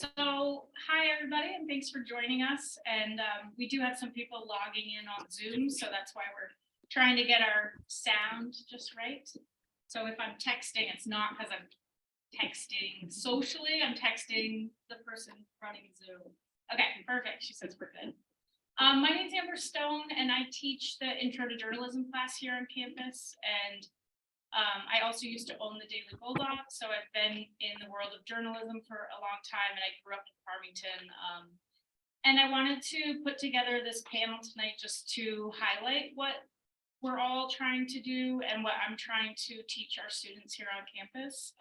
Hi everybody, and thanks for joining us. And we do have some people logging in on Zoom, so that's why we're trying to get our sound just right. So if I'm texting, it's not because I'm texting socially, I'm texting the person running Zoom. Okay, perfect. She says we're good. My name is Amber Stone, and I teach the Intro to Journalism class here on campus. And I also used to own the Daily Bulldog, so I've been in the world of journalism for a long time, and I grew up in Farmington. And I wanted to put together this panel tonight just to highlight what we're all trying to do and what I'm trying to teach our students here on campus.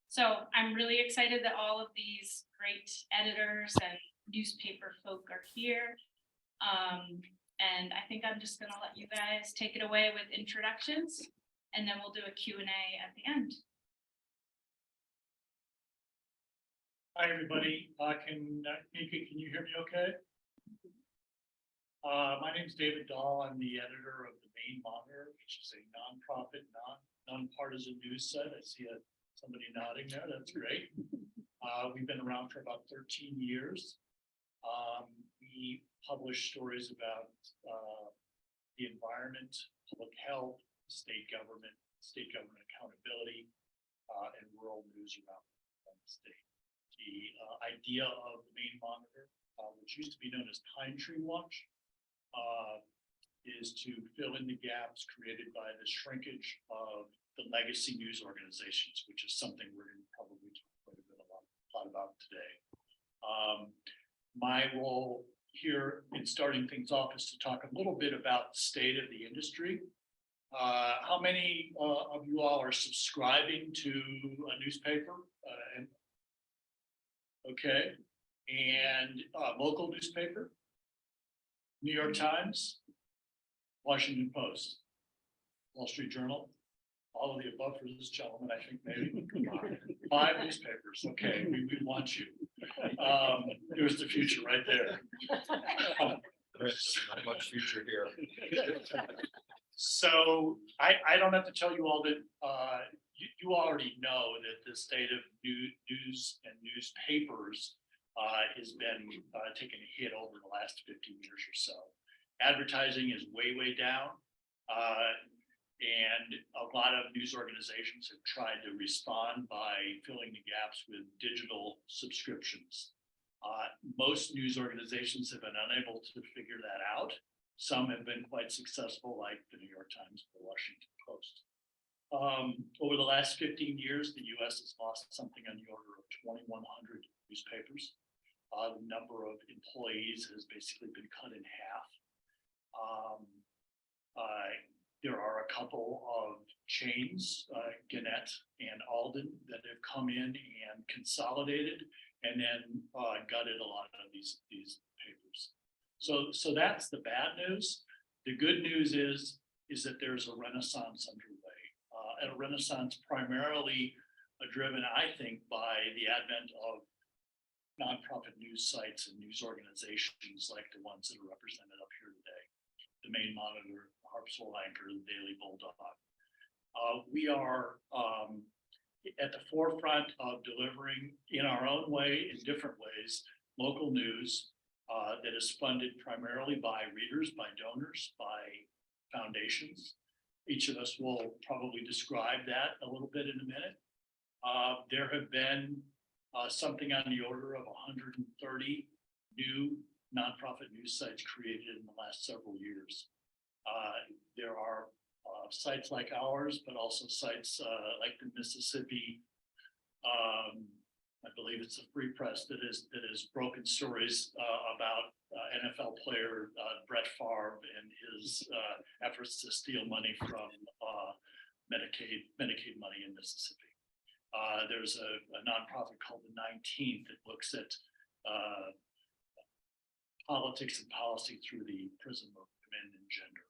So I'm really excited that all of these great editors and newspaper folk are here. And I think I'm just going to let you guys take it away with introductions. And then we'll do a Q&A at the end. Hi, everybody. Can you hear me okay? My name is David Dahl. I'm the editor of the Maine Monitor, which is a nonprofit, nonpartisan news site. I see somebody nodding there. That's great. We've been around for about 13 years. We publish stories about the environment, public health, state government accountability, and rural news around the state. The idea of the Maine Monitor, which used to be known as Pine Tree Watch, is to fill in the gaps created by the shrinkage of the legacy news organizations, which is something we're going to probably talk quite a lot about today. My role here in starting things off is to talk a little bit about the state of the industry. How many of you all are subscribing to a newspaper? Okay, and local newspaper, New York Times, Washington Post, Wall Street Journal, all of the above for this gentleman, I think maybe. 5 newspapers, okay, we want you. There's the future right there. There's not much future here. So I don't have to tell you all that you already know that the state of news and newspapers has been taking a hit over the last 15 years or so. Advertising is way down, and a lot of news organizations have tried to respond by filling the gaps with digital subscriptions. Most news organizations have been unable to figure that out. Some have been quite successful, like the New York Times, the Washington Post. Over the last 15 years, the U.S. has lost something on the order of 2,100 newspapers. The number of employees has basically been cut in half. There are a couple of chains, Gannett and Alden, that have come in and consolidated and then gutted a lot of these papers. So that's the bad news. The good news is that there's a renaissance underway, and a renaissance primarily driven, I think, by the advent of nonprofit news sites and news organizations like the ones that are represented up here today. The Maine Monitor, Harpswell Anchor, the Daily Bulldog. We are at the forefront of delivering in our own way, in different ways, local news that is funded primarily by readers, by donors, by foundations. Each of us will probably describe that a little bit in a minute. There have been something on the order of 130 new nonprofit news sites created in the last several years. There are sites like ours, but also sites like the Mississippi, I believe it's a Free Press that has broken stories about NFL player Brett Favre and his efforts to steal money from Medicaid money in Mississippi. There's a nonprofit called the 19th that looks at politics and policy through the prism of women and gender.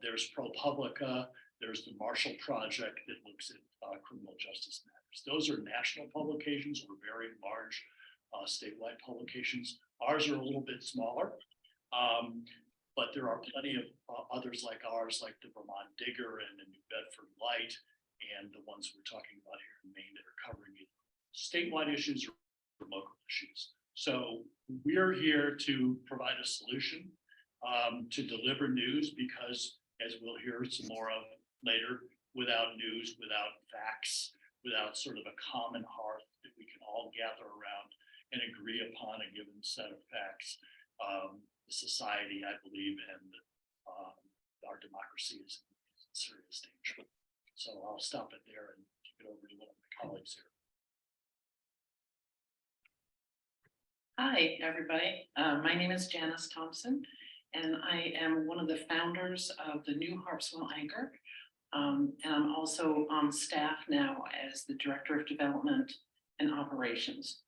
There's ProPublica. There's the Marshall Project that looks at criminal justice matters. Those are national publications or very large statewide publications. Ours are a little bit smaller, but there are plenty of others like ours, like the Vermont Digger and the New Bedford Light, and the ones we're talking about here in Maine that are covering statewide issues for local issues. So we're here to provide a solution to deliver news, because as we'll hear some more of later, without news, without facts, without sort of a common hearth that we can all gather around and agree upon a given set of facts, the society, I believe, and our democracy is in serious danger. So I'll stop it there and kick it over to one of my colleagues here. Hi, everybody. My name is Janice Thompson, and I am one of the founders of the new Harpswell Anchor. And I'm also on staff now as the Director of Development and Operations.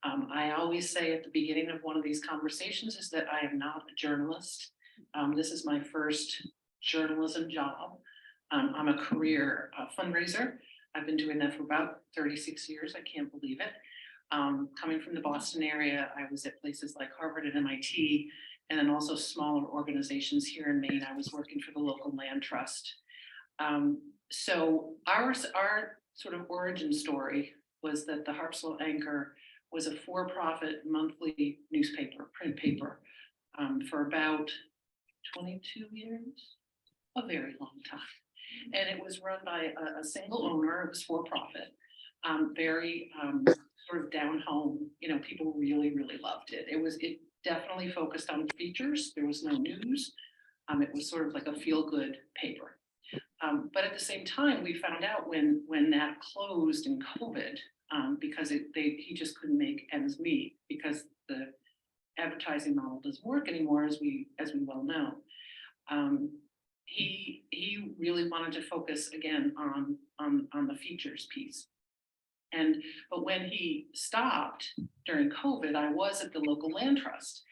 I always say at the beginning of one of these conversations is that I am not a journalist. This is my first journalism job. I'm a career fundraiser. I've been doing that for about 36 years. I can't believe it. Coming from the Boston area, I was at places like Harvard and MIT, and then also smaller organizations here in Maine. I was working for the local land trust. So our sort of origin story was that the Harpswell Anchor was a for-profit monthly newspaper, print paper, for about 22 years, a very long time. And it was run by a single owner. It was for-profit, very sort of down home. You know, people really, really loved it. It definitely focused on features. There was no news. It was sort of like a feel-good paper. But at the same time, we found out when that closed in COVID, because he just couldn't make ends meet, because the advertising model doesn't work anymore, as we well know. He really wanted to focus again on the features piece. But when he stopped during COVID, I was at the local land trust,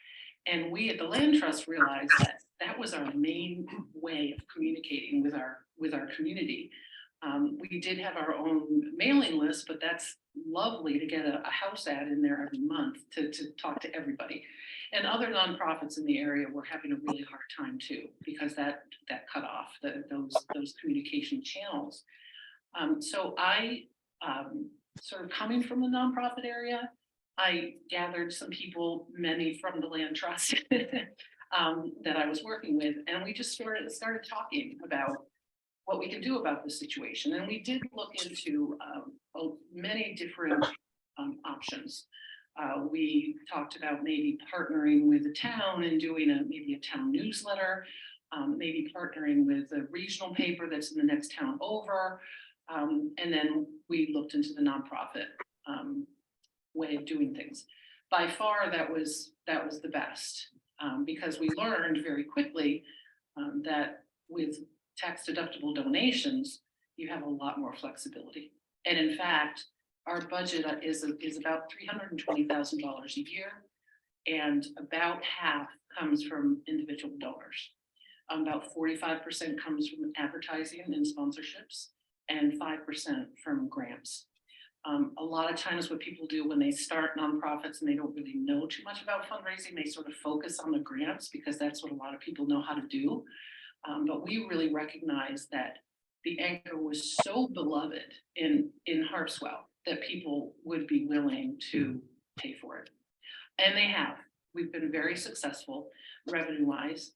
and we at the land trust realized that was our main way of communicating with our community. We did have our own mailing list, but that's lovely to get a house ad in there every month to talk to everybody. And other nonprofits in the area were having a really hard time too, because that cut off those communication channels. So I, sort of coming from the nonprofit area, I gathered some people, many from the land trust that I was working with, and we just started talking about what we could do about the situation. And we did look into many different options. We talked about maybe partnering with the town and doing maybe a town newsletter, maybe partnering with a regional paper that's in the next town over. And then we looked into the nonprofit way of doing things. By far, that was the best, because we learned very quickly that with tax-deductible donations, you have a lot more flexibility. And in fact, our budget is about $320,000 a year, and about half comes from individual donors. About 45% comes from advertising and sponsorships, and 5% from grants. A lot of times what people do when they start nonprofits and they don't really know too much about fundraising, they sort of focus on the grants because that's what a lot of people know how to do. But we really recognize that the Anchor was so beloved in Harpswell that people would be willing to pay for it. And they have. We've been very successful revenue-wise.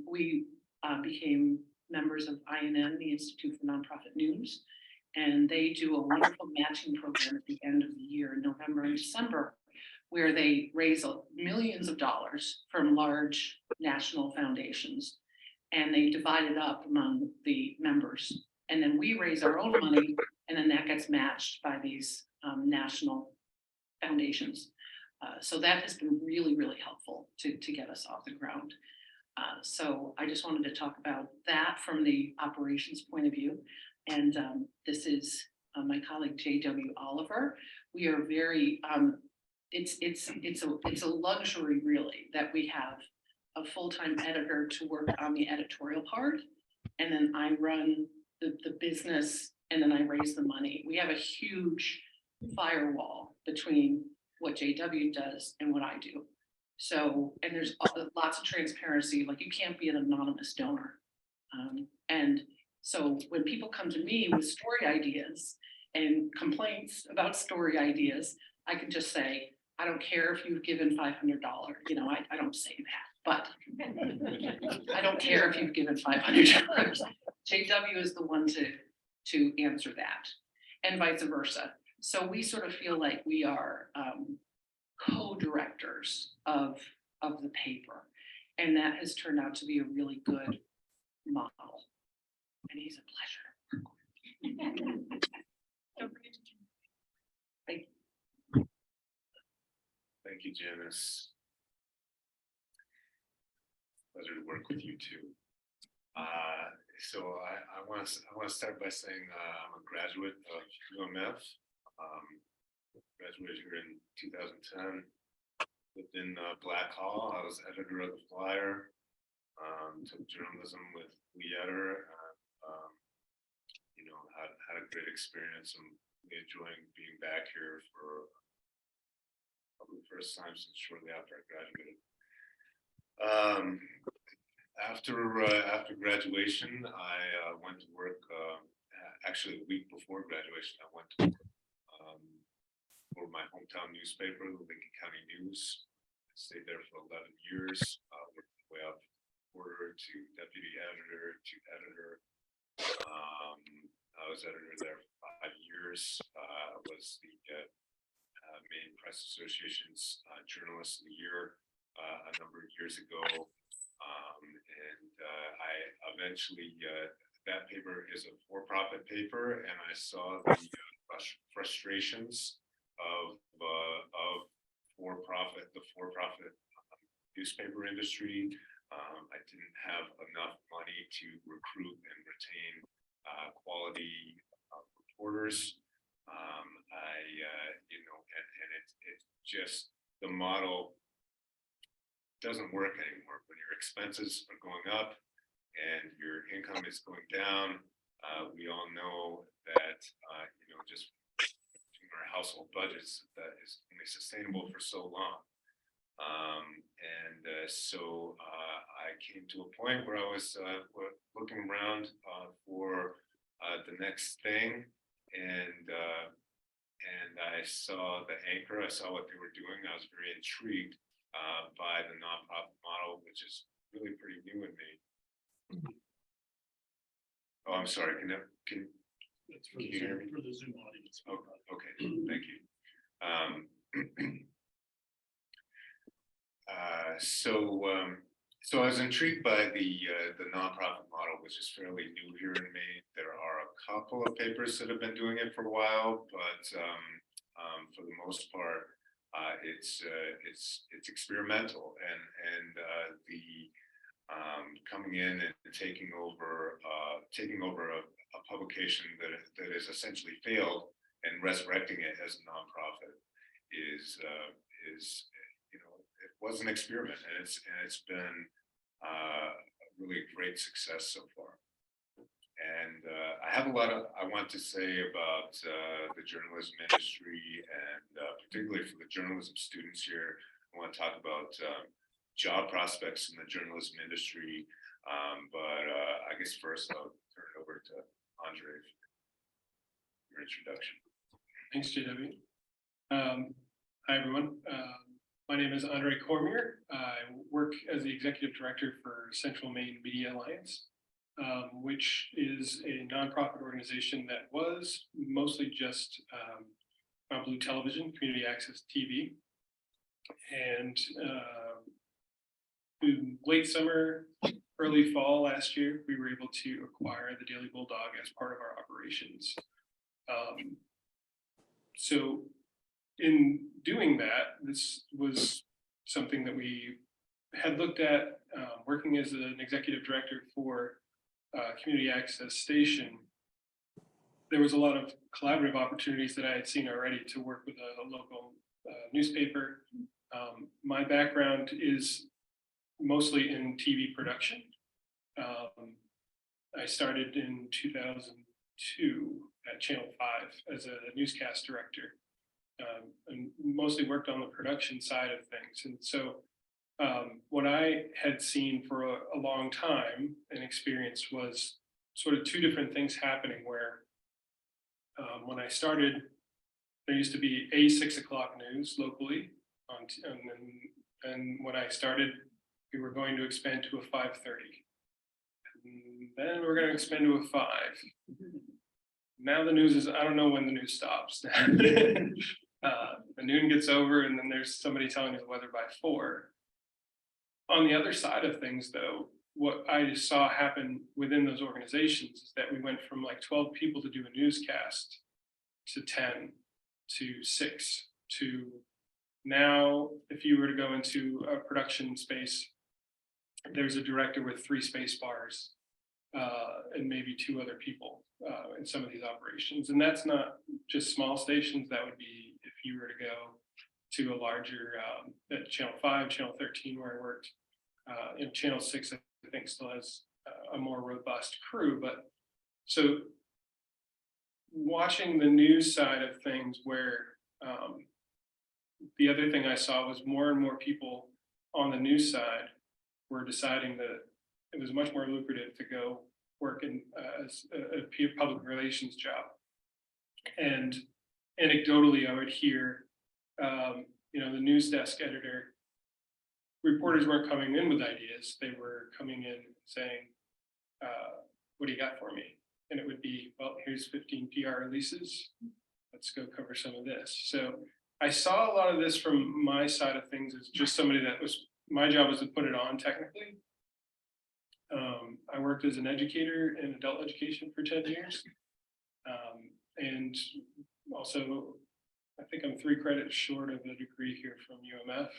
We became members of INN, the Institute for Nonprofit News, and they do a wonderful matching program at the end of the year, in November and December, where they raise millions of dollars from large national foundations, and they divide it up among the members. And then we raise our own money, and then that gets matched by these national foundations. So that has been really, really helpful to get us off the ground. So I just wanted to talk about that from the operations point of view. And this is my colleague, J.W. Oliver. We are very, it's a luxury really that we have a full-time editor to work on the editorial part. And then I run the business, and then I raise the money. We have a huge firewall between what JW does and what I do. So, and there's lots of transparency, like you can't be an anonymous donor. And so when people come to me with story ideas and complaints about story ideas, I could just say, I don't care if you've given $500, I don't say that, but I don't care if you've given $500. JW is the one to answer that, and vice versa. So we sort of feel like we are co-directors of the paper, and that has turned out to be a really good model. And he's a pleasure. Don't forget to. Thank you, Janice. Pleasure to work with you too. So I want to start by saying I'm a graduate of UMF. Graduated here in 2010. Lived in Black Hall. I was editor of the Flyer. Took journalism with Lee Etter. Had a great experience. I'm really enjoying being back here for probably the first time since shortly after I graduated. After graduation, I went to work. Actually, a week before graduation, I went to work for my hometown newspaper, the Lincoln County News. I stayed there for 11 years. Worked my way up reporter to deputy editor to editor. I was editor there for 5 years. I was the Maine Press Association's Journalist of the Year a number of years ago. And I eventually, that paper is a for-profit paper, and I saw the frustrations of the for-profit newspaper industry. I didn't have enough money to recruit and retain quality reporters. It's just the model doesn't work anymore when your expenses are going up and your income is going down. We all know that just in our household budgets, that is only sustainable for so long. So I came to a point where I was looking around for the next thing, and I saw the Anchor. I saw what they were doing. I was very intrigued by the nonprofit model, which is really pretty new in me. Oh, I'm sorry. That's for the Zoom audience. Oh, okay, thank you. So I was intrigued by the nonprofit model, which is fairly new here in Maine. There are a couple of papers that have been doing it for a while, but for the most part, it's experimental, and the coming in and taking over a publication that has essentially failed and resurrecting it as a nonprofit is it was an experiment, and it's been a really great success so far. And I have a lot I want to say about the journalism industry, and particularly for the journalism students here. I want to talk about job prospects in the journalism industry, but I guess first I'll turn it over to Andre for your introduction. Thanks, JW. Hi, everyone. My name is Andre Cormier. I work as the Executive Director for Central Maine Media Alliance, which is a nonprofit organization that was mostly just blue television, community access TV. And in late summer, early fall last year, we were able to acquire the Daily Bulldog as part of our operations. So in doing that, this was something that we had looked at working as an executive director for community access station. There was a lot of collaborative opportunities that I had seen already to work with a local newspaper. My background is mostly in TV production. I started in 2002 at Channel 5 as a newscast director, and mostly worked on the production side of things. And so what I had seen for a long time and experienced was sort of two different things happening, where when I started there used to be a 6 o'clock news locally and when I started, we were going to expand to a 5:30. And then we're going to expand to a 5. Now the news is, I don't know when the news stops. The noon gets over and then there's somebody telling you the weather by 4. On the other side of things though, what I saw happen within those organizations is that we went from like 12 people to do a newscast to 10 to 6 to now, if you were to go into a production space, there's a director with 3 space bars and maybe 2 other people in some of these operations. And that's not just small stations. That would be if you were to go to a larger at Channel 5, Channel 13 where I worked. Channel 6, I think, still has a more robust crew. But so watching the news side of things where the other thing I saw was more and more people on the news side were deciding that it was much more lucrative to go work in as a public relations job. And anecdotally, I would hear, the news desk editor, reporters weren't coming in with ideas. They were coming in saying, what do you got for me? And it would be, well, here's 15 PR releases. Let's go cover some of this. So I saw a lot of this from my side of things as just somebody that was, my job was to put it on technically. I worked as an educator in adult education for 10 years. And also, I think I'm 3 credits short of a degree here from UMF.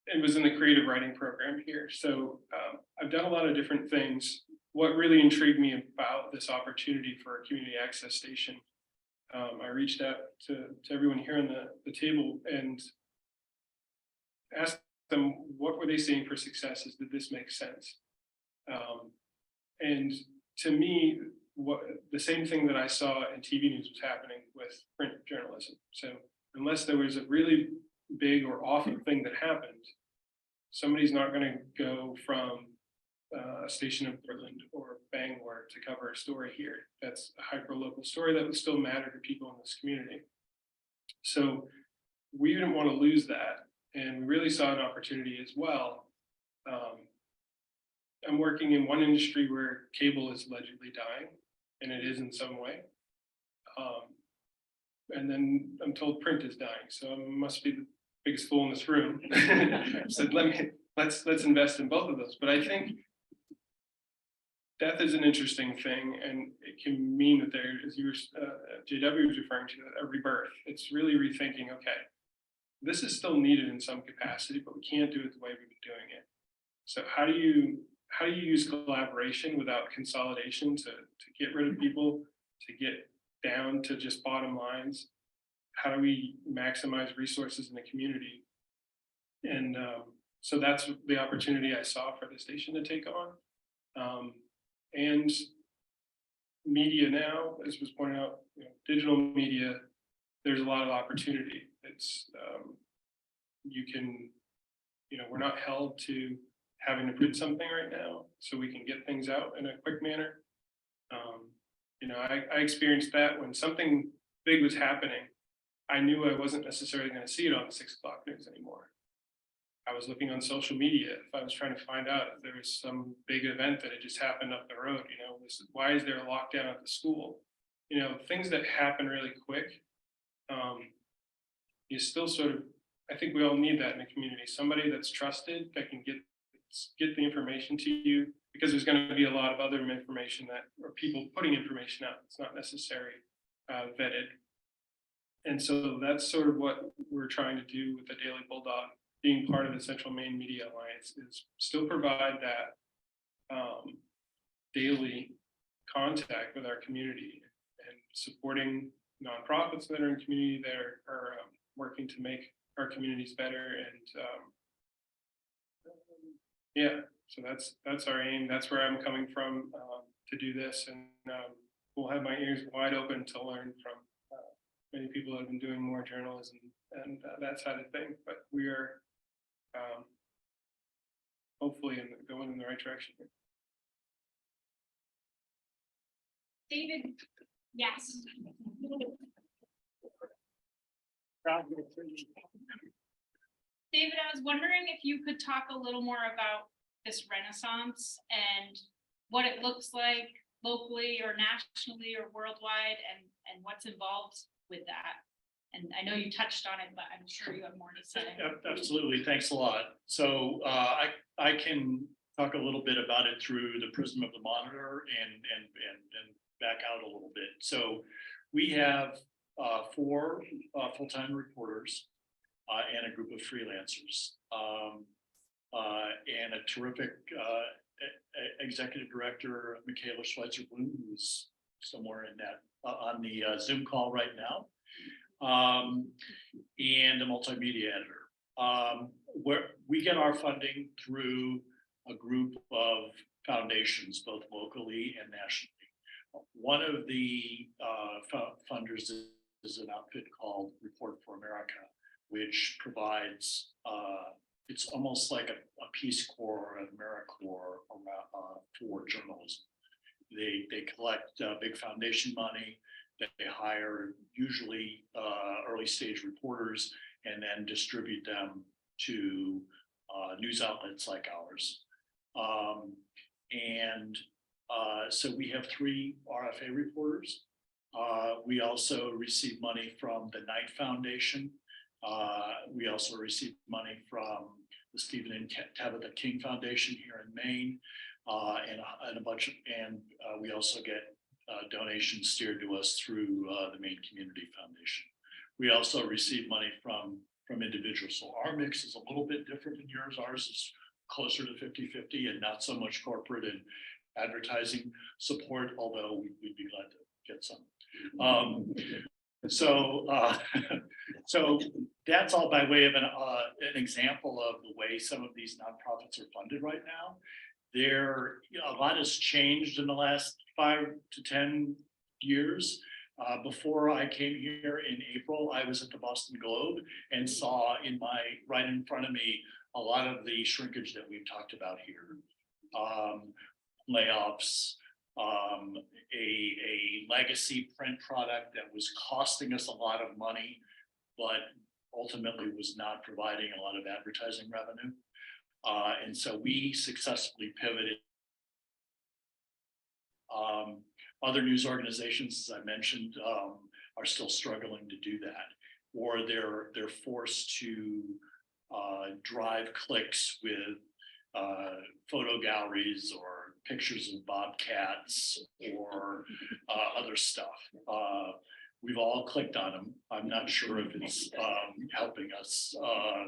It was in the creative writing program here. So I've done a lot of different things. What really intrigued me about this opportunity for a community access station, I reached out to everyone here on the table and asked them what were they seeing for successes. Did this make sense? And to me, the same thing that I saw in TV news was happening with print journalism. So unless there was a really big or awful thing that happened, somebody's not going to go from a station in Portland or Bangor to cover a story here. That's a hyper-local story that would still matter to people in this community. So we didn't want to lose that. And we really saw an opportunity as well. I'm working in one industry where cable is allegedly dying, and it is in some way. And then I'm told print is dying, so I must be the biggest fool in this room. So let's invest in both of those. But I think death is an interesting thing, and it can mean that there, as you were, JW was referring to, a rebirth. It's really rethinking. Okay, this is still needed in some capacity, but we can't do it the way we've been doing it. So how do you use collaboration without consolidation to get rid of people, to get down to just bottom lines? How do we maximize resources in the community? And so that's the opportunity I saw for the station to take on. And media now, as was pointed out, digital media, there's a lot of opportunity. It's we're not held to having to print something right now, so we can get things out in a quick manner. I experienced that when something big was happening. I knew I wasn't necessarily going to see it on the 6 o'clock news anymore. I was looking on social media if I was trying to find out if there was some big event that had just happened up the road. Why is there a lockdown at the school? Things that happen really quick. You still sort of, I think we all need that in the community. Somebody that's trusted that can get the information to you, because there's going to be a lot of other information or people putting information out that's not necessarily vetted. And so that's sort of what we're trying to do with the Daily Bulldog, being part of the Central Maine Media Alliance, is still provide that daily contact with our community and supporting nonprofits that are in community that are working to make our communities better. And so that's our aim. That's where I'm coming from to do this. And we'll have my ears wide open to learn from many people that have been doing more journalism and that side of thing. But we are hopefully going in the right direction. David, Yes. David, I was wondering if you could talk a little more about this renaissance and what it looks like locally or nationally or worldwide, and what's involved with that. And I know you touched on it, but I'm sure you have more to say. Absolutely, thanks a lot. So I can talk a little bit about it through the prism of the Monitor and back out a little bit. So we have 4 full-time reporters and a group of freelancers and a terrific executive director, Michaela Schweitzer-Bloom, who's somewhere in that on the Zoom call right now, and a multimedia editor. Where we get our funding through a group of foundations, both locally and nationally. One of the funders is an outfit called Report for America, which provides, it's almost like a Peace Corps or an AmeriCorps for journalism. They collect big foundation money that they hire, usually early stage reporters, and then distribute them to news outlets like ours. So we have 3 RFA reporters. We also receive money from the Knight Foundation. We also receive money from the Stephen and Tabitha King Foundation here in Maine, and a bunch of, we also get donations steered to us through the Maine Community Foundation. We also receive money from individuals. So our mix is a little bit different than yours. Ours is closer to 50-50 and not so much corporate and advertising support, although we'd be glad to get some. So that's all by way of an example of the way some of these nonprofits are funded right now. A lot has changed in the last 5 to 10 years. Before I came here in April, I was at the Boston Globe and saw right in front of me a lot of the shrinkage that we've talked about here. Layoffs, a legacy print product that was costing us a lot of money, but ultimately was not providing a lot of advertising revenue. And so we successfully pivoted. Other news organizations, as I mentioned, are still struggling to do that, or they're forced to drive clicks with photo galleries or pictures of bobcats or other stuff. We've all clicked on them. I'm not sure if it's helping us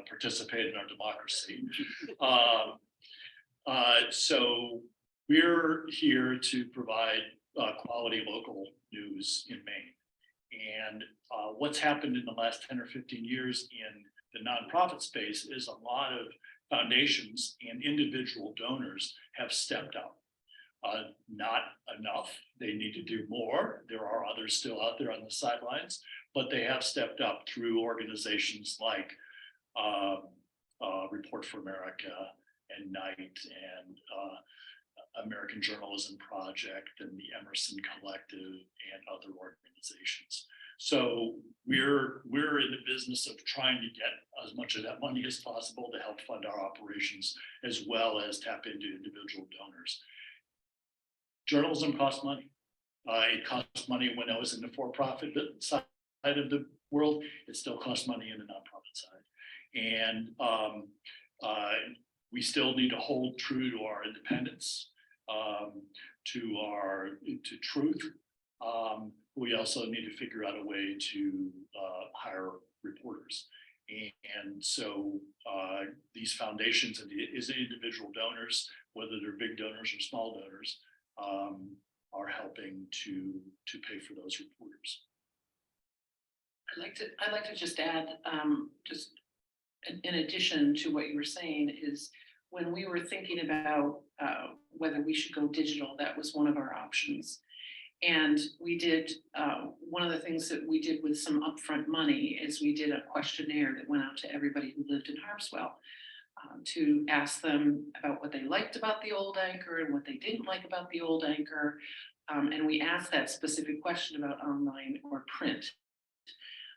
participate in our democracy. So we're here to provide quality local news in Maine. And what's happened in the last 10 or 15 years in the nonprofit space is a lot of foundations and individual donors have stepped up. Not enough. They need to do more. There are others still out there on the sidelines, but they have stepped up through organizations like Report for America and Knight and American Journalism Project and the Emerson Collective and other organizations. So we're in the business of trying to get as much of that money as possible to help fund our operations, as well as tap into individual donors. Journalism costs money. It costs money when I was in the for-profit side of the world. It still costs money in the nonprofit side. And we still need to hold true to our independence, to truth. We also need to figure out a way to hire reporters. And so these foundations and individual donors, whether they're big donors or small donors, are helping to pay for those reporters. I'd like to just add, just in addition to what you were saying, is when we were thinking about whether we should go digital, that was one of our options. And we did, one of the things that we did with some upfront money is we did a questionnaire that went out to everybody who lived in Harpswell to ask them about what they liked about the old Anchor and what they didn't like about the old Anchor. and we asked that specific question about online or print.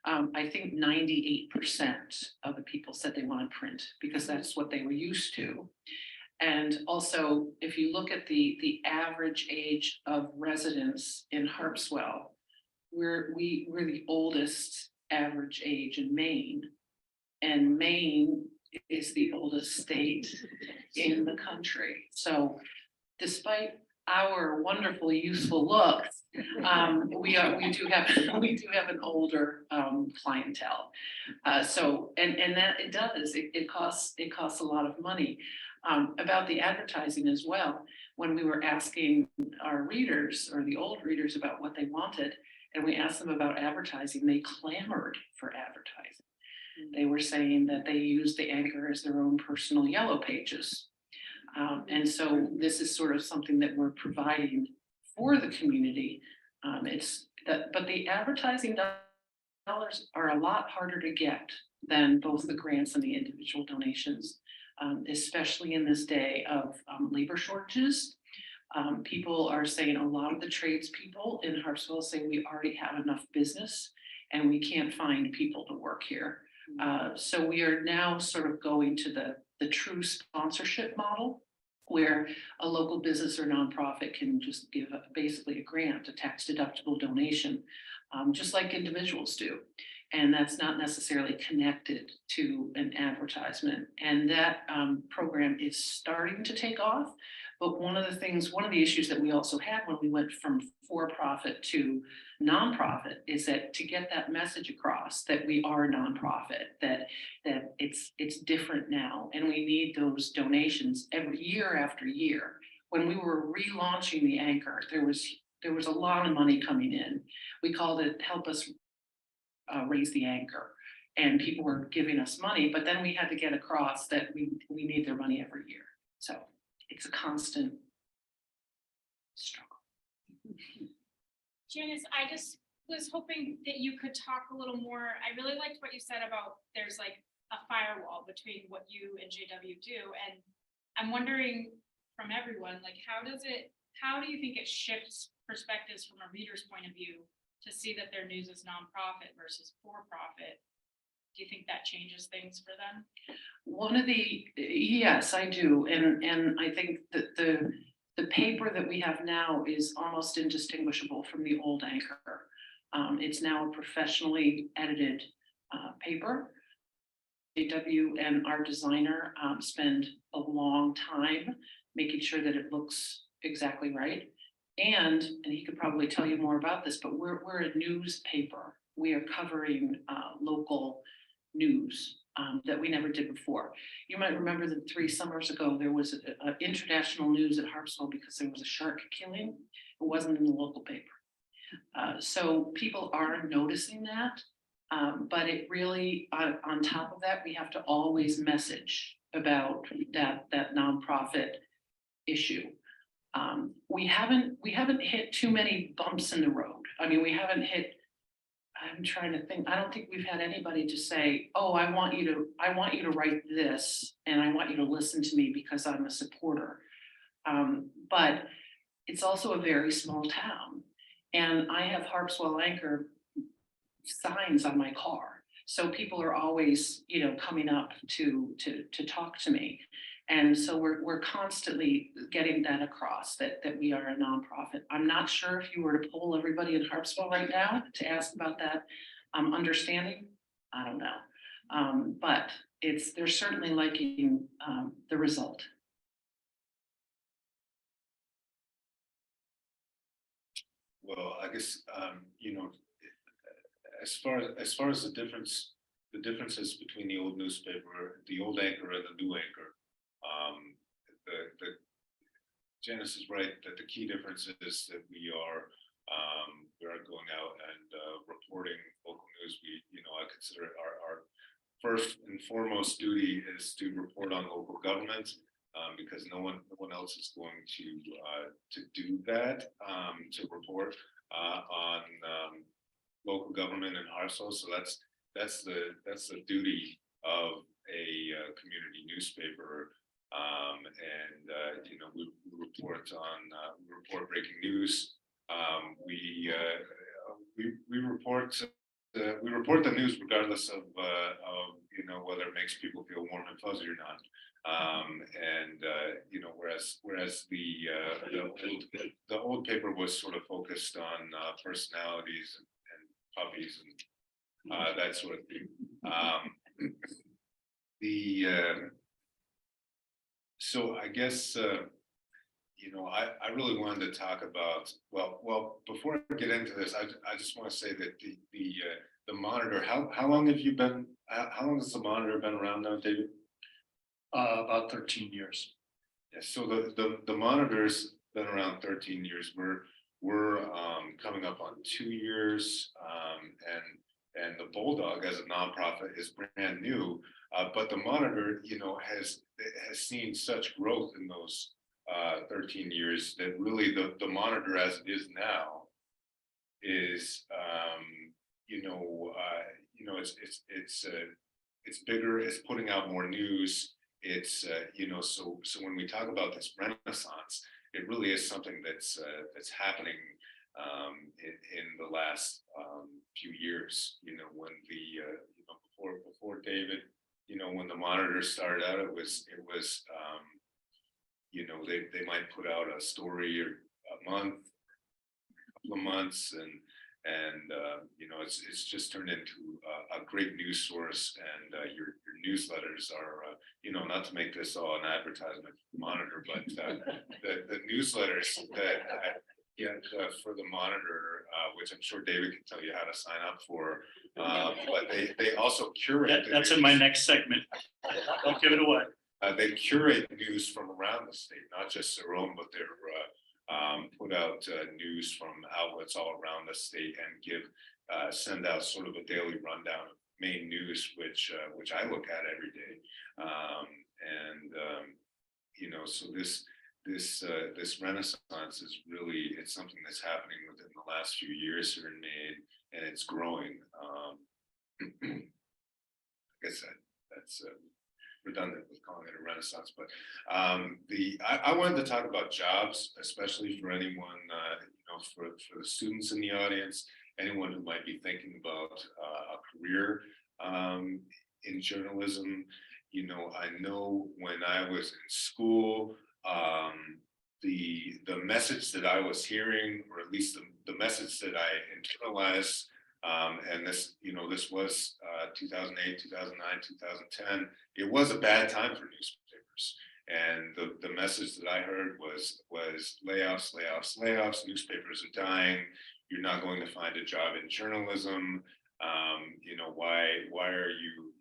I think 98% of the people said they wanted print because that's what they were used to. And also, if you look at the average age of residents in Harpswell, we're the oldest average age in Maine. And Maine is the oldest state in the country. So despite our wonderful youthful looks, we do have an older clientele. So that it does, it costs a lot of money. About the advertising as well, when we were asking our readers or the old readers about what they wanted, and we asked them about advertising, they clamored for advertising. They were saying that they used the Anchor as their own personal yellow pages. And so this is sort of something that we're providing for the community. But the advertising dollars are a lot harder to get than both the grants and the individual donations, especially in this day of labor shortages. People are saying, a lot of the tradespeople in Harpswell say we already have enough business and we can't find people to work here. So we are now sort of going to the true sponsorship model, where a local business or nonprofit can just give basically a grant, a tax deductible donation, just like individuals do. And that's not necessarily connected to an advertisement. And that program is starting to take off. But one of the issues that we also had when we went from for-profit to nonprofit is that to get that message across that we are a nonprofit, that it's different now, and we need those donations every year after year. When we were relaunching the Anchor, there was a lot of money coming in. We called it Help Us Raise the Anchor, and people were giving us money, but then we had to get across that we need their money every year. So it's a constant struggle. Janice, I just was hoping that you could talk a little more. I really liked what you said about there's like a firewall between what you and JW do. And I'm wondering from everyone, like, how do you think it shifts perspectives from a reader's point of view to see that their news is nonprofit versus for-profit? Do you think that changes things for them? Yes, I do. And I think that the paper that we have now is almost indistinguishable from the old Anchor. It's now a professionally edited paper. JW and our designer spend a long time making sure that it looks exactly right. And he could probably tell you more about this, but we're a newspaper. We are covering local news that we never did before. You might remember that 3 summers ago, there was international news at Harpswell because there was a shark killing. It wasn't in the local paper. So people are noticing that, but it really, on top of that, we have to always message about that nonprofit issue. We haven't hit too many bumps in the road. I mean, we haven't hit, I'm trying to think, I don't think we've had anybody to say, oh, I want you to write this and I want you to listen to me because I'm a supporter. But it's also a very small town. And I have Harpswell Anchor signs on my car. So people are always, coming up to talk to me. And so we're constantly getting that across that we are a nonprofit. I'm not sure if you were to poll everybody in Harpswell right now to ask about that understanding. I don't know. But they're certainly liking the result. Well, I guess, as far as the differences between the old newspaper, the old Anchor and the new Anchor, Janice is right that the key difference is that we are going out and reporting local news. I consider our first and foremost duty is to report on local government, because no one else is going to do that, to report on local government in Harpswell. So that's the duty of a community newspaper, and we report breaking news we report the news regardless of whether it makes people feel warm and fuzzy or not. Whereas the old paper was sort of focused on personalities and puppies and that sort of thing. So I guess I really wanted to talk about before I get into this, I just want to say that the monitor. How long have you been? How long has the monitor been around now, David? About 13 years. Yeah, so the monitor's been around 13 years. We're coming up on 2 years, and the Bulldog as a nonprofit is brand new. But the monitor, has seen such growth in those 13 years that really the monitor as it is now is it's bigger, it's putting out more news. It's so when we talk about this renaissance, it really is something that's happening in the last few years. When before David, when the monitor started out, it was they might put out a story or a month, a couple of months, and it's just turned into a great news source, and your newsletters are not to make this all an advertisement for the Monitor, but the newsletters that I get for the Monitor, which I'm sure David can tell you how to sign up for, but they also curate. That's in my next segment. Don't give it away. They curate news from around the state, not just their own, but they're put out news from outlets all around the state and send out sort of a daily rundown of Maine news, which I look at every day. So this renaissance is really, it's something that's happening within the last few years here in Maine, and it's growing. I guess that's redundant with calling it a renaissance, but I wanted to talk about jobs, especially for anyone, for the students in the audience, anyone who might be thinking about a career in journalism. I know when I was in school, the message that I was hearing, or at least the message that I internalized, and this was 2008, 2009, 2010. It was a bad time for newspapers, and the message that I heard was layoffs, layoffs, layoffs. Newspapers are dying. You're not going to find a job in journalism. Why are you?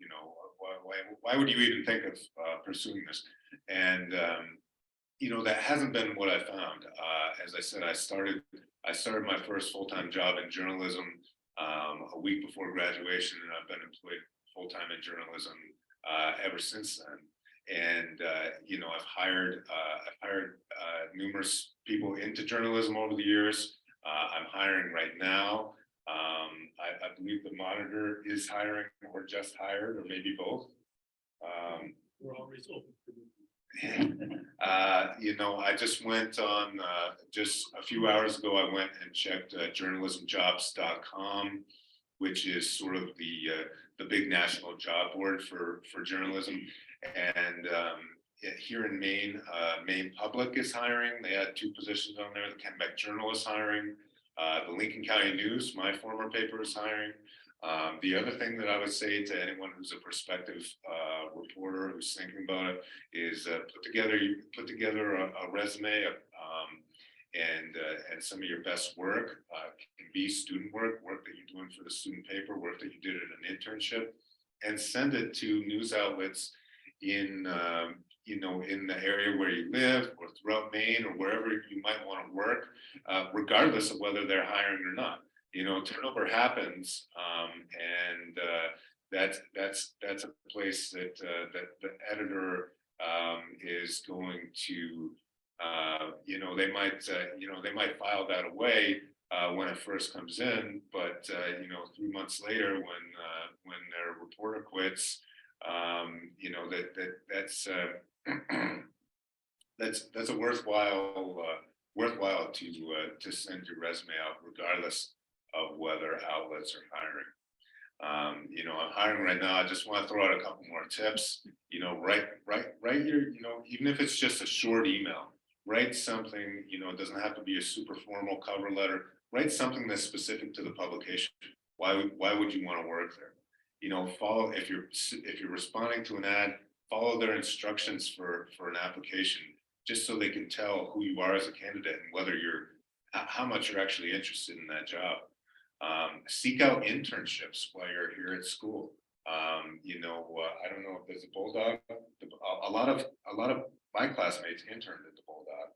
Why would you even think of pursuing this? And that hasn't been what I found. As I said, I started my first full-time job in journalism a week before graduation, and I've been employed full-time in journalism ever since then. And I've hired numerous people into journalism over the years. I'm hiring right now. I believe the Monitor is hiring, or just hired, or maybe both. We're always open for I just went on just a few hours ago. I went and checked journalismjobs.com, which is sort of the big national job board for journalism. And here in Maine, Maine Public is hiring. They had 2 positions on there. The Kennebec Journal is hiring. The Lincoln County News, my former paper, is hiring. The other thing that I would say to anyone who's a prospective reporter who's thinking about it is put together a resume and some of your best work. Can be student work that you're doing for the student paper, work that you did at an internship, and send it to news outlets in the area where you live, or throughout Maine, or wherever you might want to work, regardless of whether they're hiring or not. Turnover happens, and that's a place that the editor is going to, they might file that away when it first comes in, but 3 months later, when their reporter quits, that's a worthwhile worthwhile to send your resume out regardless of whether outlets are hiring. You know, I'm hiring right now. I just want to throw out a couple more tips. You know, write your, you know, even if it's just a short email, write something, you know, it doesn't have to be a super formal cover letter. Write something that's specific to the publication. Why would you want to work there? You know, follow, if you're responding to an ad, follow their instructions for an application, just so they can tell who you are as a candidate and whether how much you're actually interested in that job. Seek out internships while you're here at school. You know, I don't know if there's a Bulldog. A lot of my classmates interned at the Bulldog,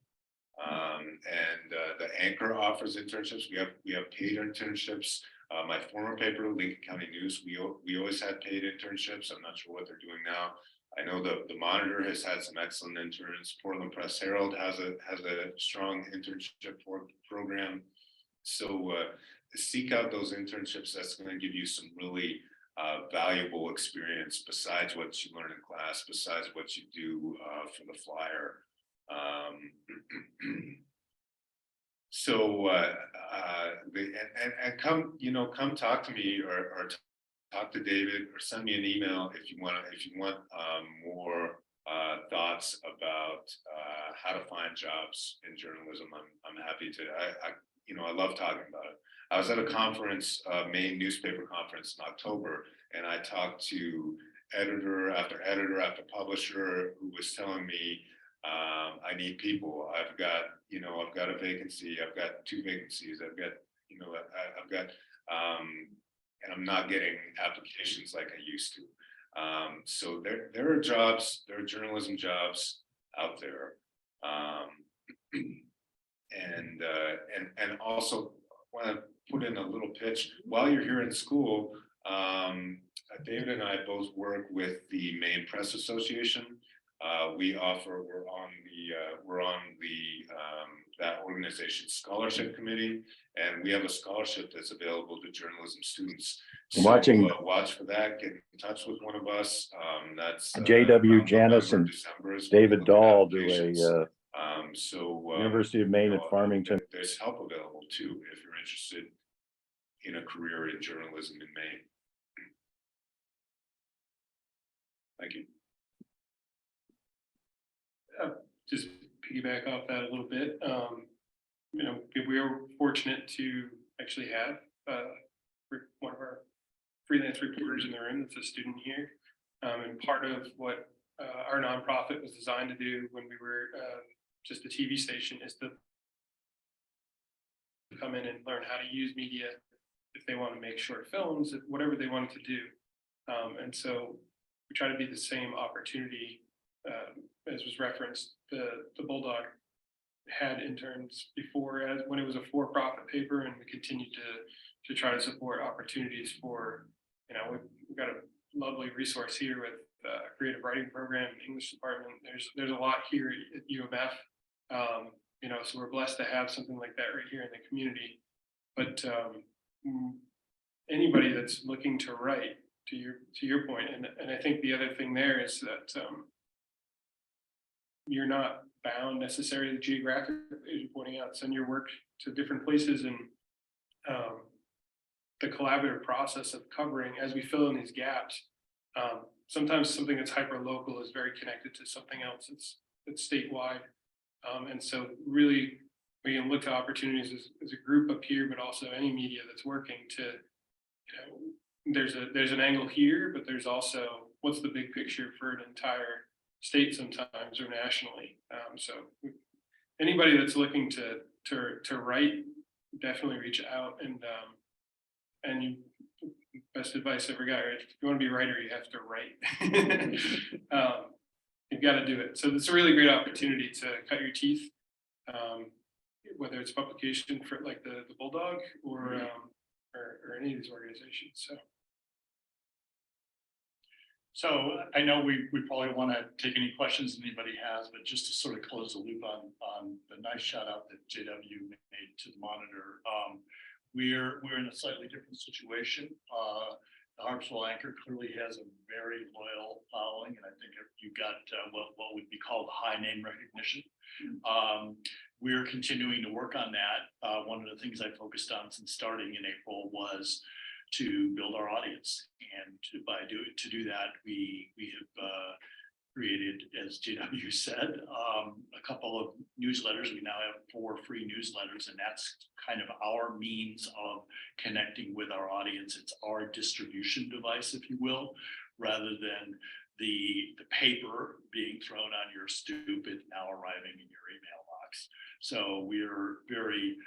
and the Anchor offers internships. We have paid internships. My former paper, Lincoln County News, we always had paid internships. I'm not sure what they're doing now. I know the Monitor has had some excellent interns. Portland Press Herald has a strong internship program. So seek out those internships. That's going to give you some really valuable experience besides what you learn in class, besides what you do for the flyer. So come talk to me or talk to David or send me an email if you want more thoughts about how to find jobs in journalism. I'm happy to. I love talking about it. I was at a conference, Maine newspaper conference in October, and I talked to editor after publisher who was telling me, I need people. I've got a vacancy. I've got 2 vacancies. And I'm not getting applications like I used to. So there are jobs, there are journalism jobs out there. And also want to put in a little pitch while you're here in school. David and I both work with the Maine Press Association. We're on that organization's scholarship committee, and we have a scholarship that's available to journalism students. So watch for that. Get in touch with one of us. That's JW Janice and David Dahl do a University of Maine at Farmington. There's help available too if you're interested in a career in journalism in Maine. Thank you. Just piggyback off that a little bit. We are fortunate to actually have one of our freelance reporters in the room that's a student here. And part of what our nonprofit was designed to do when we were just a TV station is to come in and learn how to use media if they want to make short films, whatever they wanted to do. And so we try to be the same opportunity as was referenced. The Bulldog had interns before, as when it was a for-profit paper, and we continue to try to support opportunities for, we've got a lovely resource here with a creative writing program, English department. There's a lot here at U of F. So we're blessed to have something like that right here in the community. But anybody that's looking to write, to your point, and I think the other thing there is that you're not bound necessarily geographically, as you're pointing out. Send your work to different places, and the collaborative process of covering as we fill in these gaps. Sometimes something that's hyper local is very connected to something else that's statewide, and so really we can look to opportunities as a group up here, but also any media that's working to. There's an angle here, but there's also what's the big picture for an entire state sometimes or nationally. So anybody that's looking to write, definitely reach out, and you best advice I ever got, right? If you want to be a writer, you have to write. You've got to do it. So it's a really great opportunity to cut your teeth, whether it's publication for like the Bulldog or any of these organizations. So I know we probably want to take any questions anybody has, but just to sort of close the loop on the nice shout out that JW made to the Monitor. We're in a slightly different situation. The Harpswell Anchor clearly has a very loyal following, and I think you've got what would be called high name recognition. we're continuing to work on that. One of the things I focused on since starting in April was to build our audience, and to do that, we have created, as JW said, a couple of newsletters. We now have 4 free newsletters, and that's kind of our means of connecting with our audience. It's our distribution device, if you will, rather than the paper being thrown on your stoop and now arriving in your email box. So we're very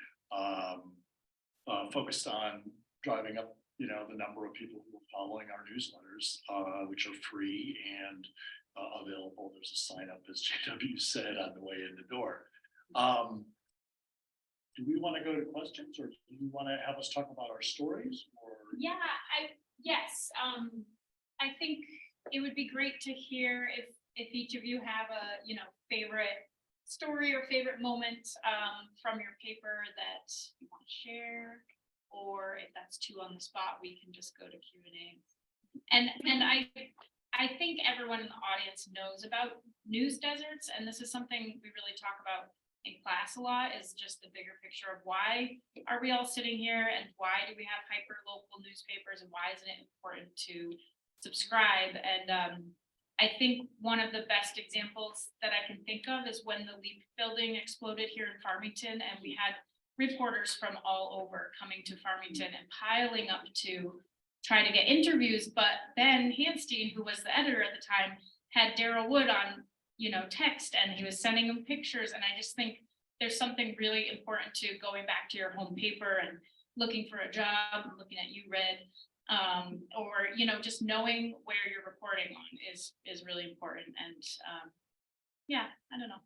focused on driving up, the number of people who are following our newsletters, which are free and available. There's a sign up, as JW said, on the way in the door. Do we want to go to questions, or do you want to have us talk about our stories? Or Yes. I think it would be great to hear if each of you have a favorite story or favorite moment from your paper that you want to share, or if that's too on the spot, we can just go to Q&A. And I think everyone in the audience knows about news deserts, and this is something we really talk about in class a lot, is just the bigger picture of why are we all sitting here, and why do we have hyper local newspapers, and why isn't it important to subscribe? And I think one of the best examples that I can think of is when the LEAP building exploded here in Farmington, and we had reporters from all over coming to Farmington and piling up to try to get interviews. But Ben Hanstein, who was the editor at the time, had Daryl Wood on, text, and he was sending him pictures. And I just think there's something really important to going back to your home paper and looking for a job and looking at URED, or, just knowing where you're reporting on is really important. And I don't know.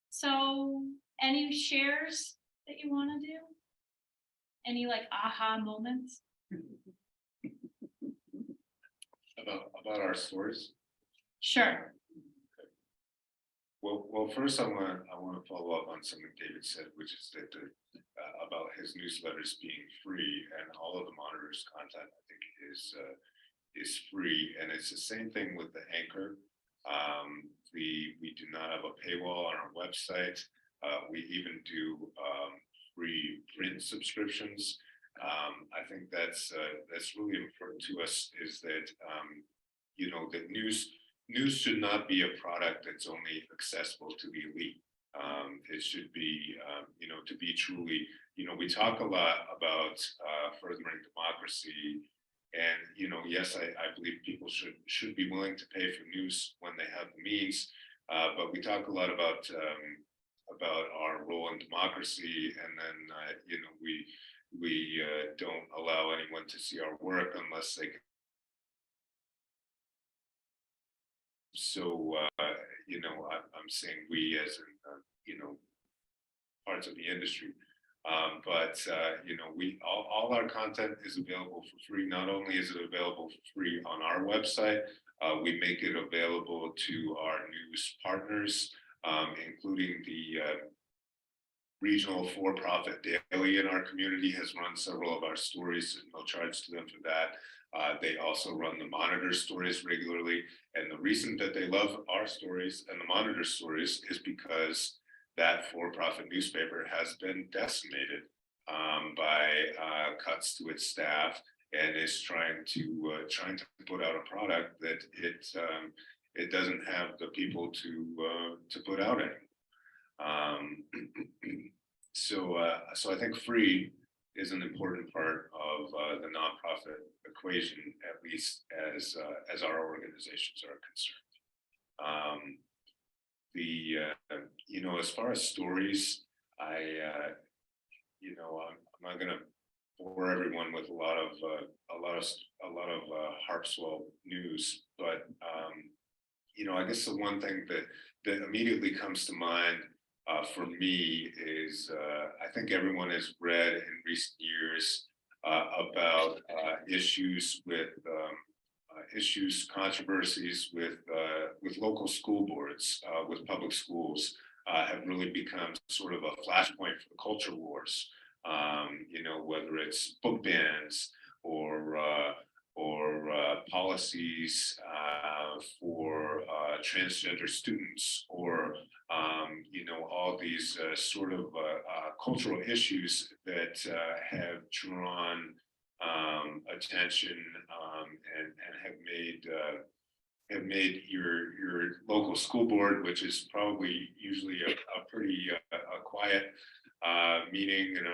So any shares that you want to do? Any aha moments? About our stories. Sure. Well, first I want to follow up on something David said, which is that about his newsletters being free, and all of the Monitor's content, I think, is free, and it's the same thing with the Anchor. We do not have a paywall on our website. We even do free print subscriptions. I think that's really important to us, is that that news should not be a product that's only accessible to the elite. It should be, to be truly, we talk a lot about furthering democracy, and yes, I believe people should be willing to pay for news when they have the means, but we talk a lot about our role in democracy, and then we don't allow anyone to see our work unless they can. So I'm saying we, as in parts of the industry, but we all our content is available for free. Not only is it available for free on our website, we make it available to our news partners, including the regional for-profit Daily in our community has run several of our stories at no charge to them for that. They also run the Monitor stories regularly, and the reason that they love our stories and the Monitor stories is because that for-profit newspaper has been decimated by cuts to its staff, and is trying to put out a product that it doesn't have the people to put out anymore. So I think free is an important part of the nonprofit equation, at least as our organizations are concerned. As far as stories, I'm not going to bore everyone with a lot of Harpswell news, but I guess the one thing that immediately comes to mind for me is I think everyone has read in recent years about controversies with local school boards, with public schools, have really become sort of a flashpoint for the culture wars. Whether it's book bans or policies for transgender students, or all these sort of cultural issues that have drawn attention and have made your local school board, which is probably usually a pretty quiet meeting and a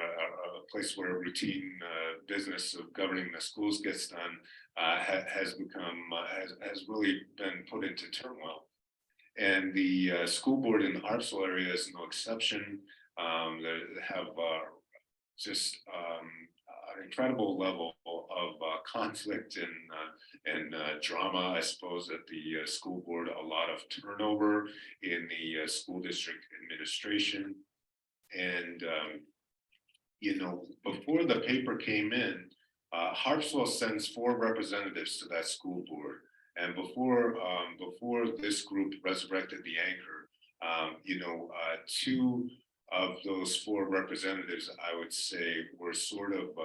place where routine business of governing the schools gets done, has really been put into turmoil. And the school board in the Harpswell area is no exception. They have just an incredible level of conflict and drama, I suppose, at the school board, a lot of turnover in the school district administration. And, before the paper came in, Harpswell sends 4 representatives to that school board. And before this group resurrected the Anchor, 2 of those 4 representatives, I would say, were sort of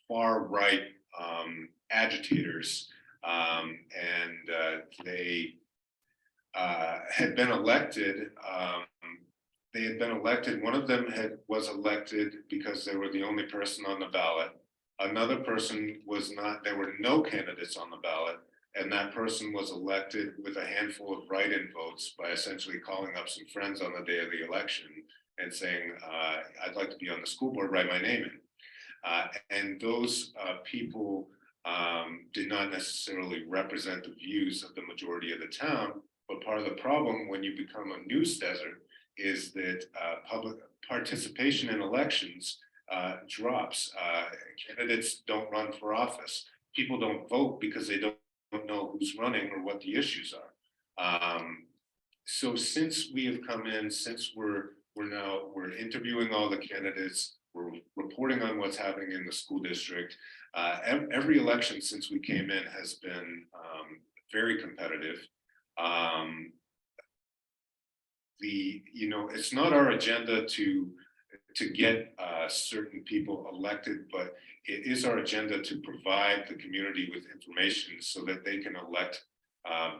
far right agitators, and they had been elected. They had been elected. One of them was elected because they were the only person on the ballot. Another person was not. There were no candidates on the ballot, and that person was elected with a handful of write-in votes by essentially calling up some friends on the day of the election and saying, "I'd like to be on the school board. Write my name in." And those people did not necessarily represent the views of the majority of the town. But part of the problem when you become a news desert is that public participation in elections drops. Candidates don't run for office. People don't vote because they don't know who's running or what the issues are. So since we have come in, since we're interviewing all the candidates, we're reporting on what's happening in the school district. Every election since we came in has been very competitive. It's not our agenda to get certain people elected, but it is our agenda to provide the community with information so that they can elect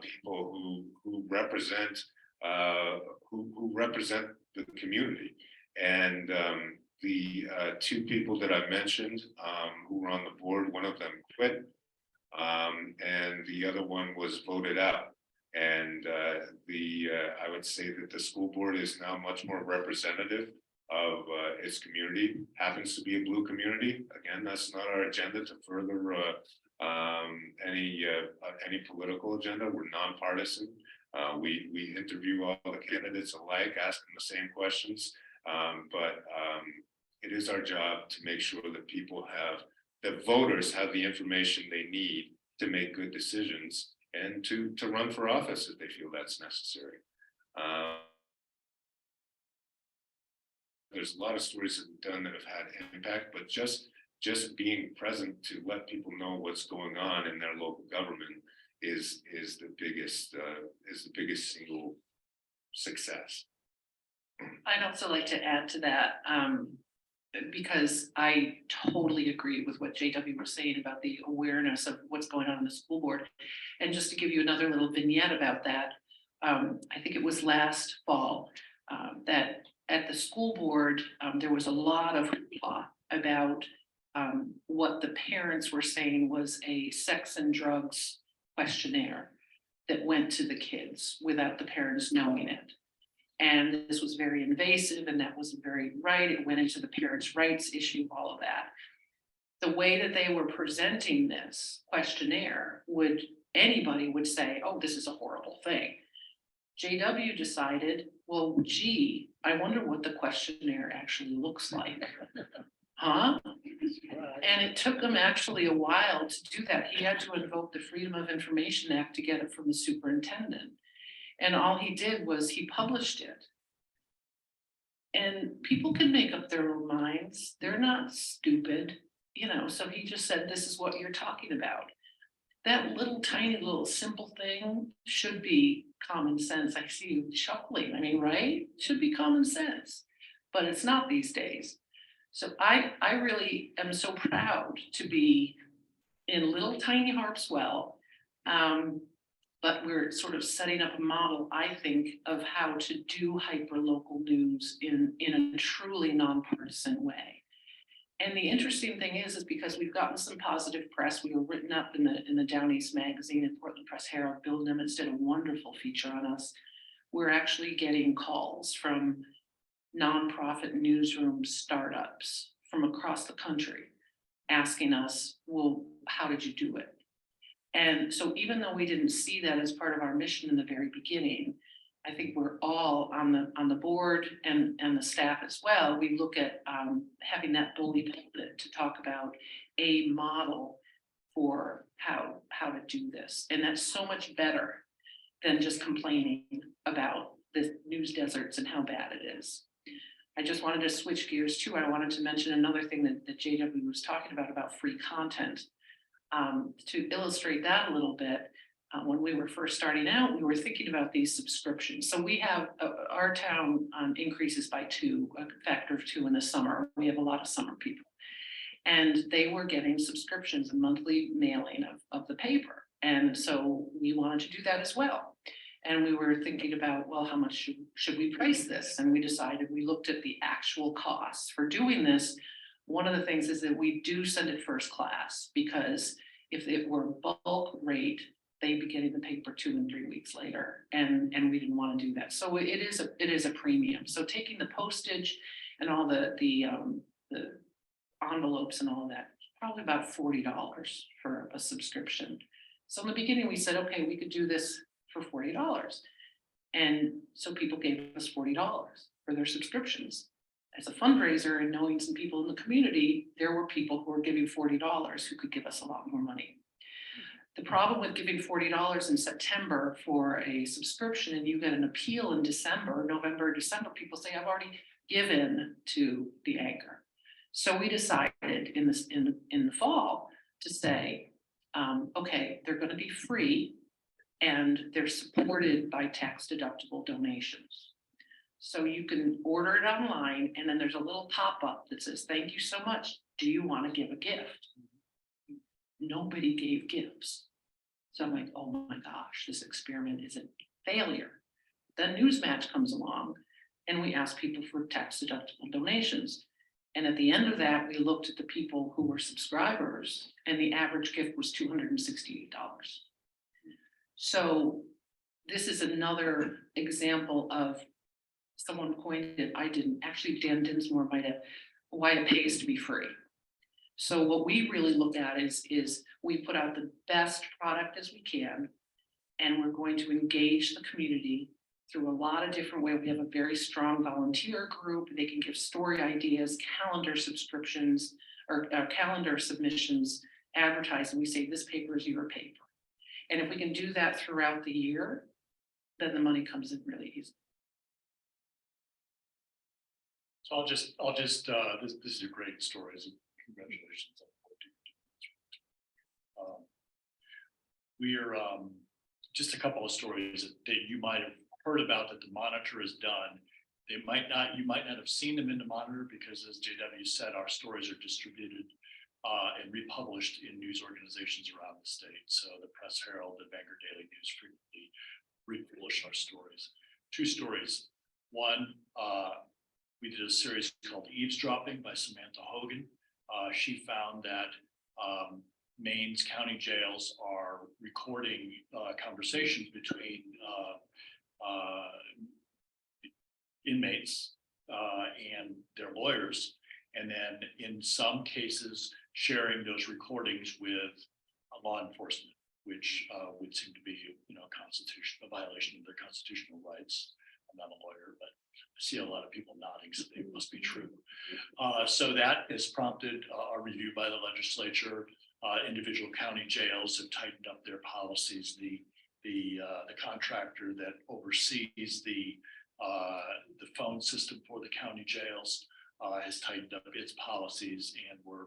people who represent the community. And the 2 people that I mentioned who were on the board, one of them quit, and the other one was voted out. And I would say that the school board is now much more representative of its community. Happens to be a blue community. Again, that's not our agenda to further any political agenda. We're nonpartisan. We interview all the candidates alike, ask them the same questions. But it is our job to make sure that voters have the information they need to make good decisions and to run for office if they feel that's necessary. There's a lot of stories that we've done that have had impact, but just being present to let people know what's going on in their local government is the biggest single success. I'd also like to add to that, because I totally agree with what JW was saying about the awareness of what's going on in the school board. And just to give you another little vignette about that, I think it was last fall that at the school board, there was a lot of hoopla about what the parents were saying was a sex and drugs questionnaire that went to the kids without the parents knowing it. And this was very invasive, and that wasn't very right. It went into the parents' rights issue, all of that. The way that they were presenting this questionnaire, anybody would say, oh, this is a horrible thing. JW decided, well, gee, I wonder what the questionnaire actually looks like. Huh? And it took him actually a while to do that. He had to invoke the Freedom of Information Act to get it from the superintendent. And all he did was he published it. And people can make up their own minds. They're not stupid, so he just said, this is what you're talking about. That little tiny little simple thing should be common sense. I see you chuckling. I mean, right? It should be common sense, but it's not these days. So I really am so proud to be in little tiny Harpswell. but we're sort of setting up a model, I think, of how to do hyper-local news in a truly nonpartisan way. And the interesting thing is because we've gotten some positive press. We were written up in the Down East magazine and Portland Press Herald. Bill Nimitz did a wonderful feature on us. We're actually getting calls from nonprofit newsroom startups from across the country asking us, well, how did you do it? And so even though we didn't see that as part of our mission in the very beginning, I think we're all on the board and the staff as well. We look at having that bully pulpit to talk about a model for how to do this. And that's so much better than just complaining about the news deserts and how bad it is. I just wanted to switch gears too. I wanted to mention another thing that JW was talking about free content. To illustrate that a little bit, when we were first starting out, we were thinking about these subscriptions. So we have, our town increases by a factor of 2 in the summer. We have a lot of summer people. And they were getting subscriptions, a monthly mailing of the paper. And so we wanted to do that as well. And we were thinking about, well, how much should we price this? And we decided, we looked at the actual costs for doing this. One of the things is that we do send it first class, because if it were bulk rate, they'd be getting the paper 2 and 3 weeks later. And we didn't want to do that. So it is a premium. So taking the postage and all the envelopes and all of that, probably about $40 for a subscription. So in the beginning, we said, okay, we could do this for $40. And so people gave us $40 for their subscriptions. As a fundraiser and knowing some people in the community, there were people who were giving $40 who could give us a lot more money. The problem with giving $40 in September for a subscription and you get an appeal in November, December, people say, I've already given to the Anchor. So we decided in the fall to say, okay, they're going to be free and they're supported by tax deductible donations. So you can order it online and then there's a little pop-up that says, thank you so much. Do you want to give a gift? Nobody gave gifts. So I'm like, oh my gosh, this experiment is a failure. Then Newsmatch comes along and we ask people for tax deductible donations. And at the end of that, we looked at the people who were subscribers and the average gift was $268. So this is another example of someone coined it, I didn't, actually Dan Dinsmore might have, why it pays to be free. So what we really look at is we put out the best product as we can, and we're going to engage the community through a lot of different ways. We have a very strong volunteer group. They can give story ideas, calendar subscriptions, or calendar submissions, advertising. We say this paper is your paper. And if we can do that throughout the year, then the money comes in really easy. So I'll just this is a great story. So congratulations. We are just a couple of stories that you might have heard about that the Monitor has done. You might not have seen them in the Monitor because, as JW said, our stories are distributed and republished in news organizations around the state. So the Press Herald and Bangor Daily News frequently republish our stories. 2 stories. One, we did a series called Eavesdropping by Samantha Hogan. She found that Maine's county jails are recording conversations between inmates and their lawyers, and then in some cases sharing those recordings with law enforcement, which would seem to be, a violation of their constitutional rights. I'm not a lawyer, but I see a lot of people nodding, so they must be true. So that has prompted a review by the legislature. Individual county jails have tightened up their policies. The contractor that oversees the phone system for the county jails has tightened up its policies, and we're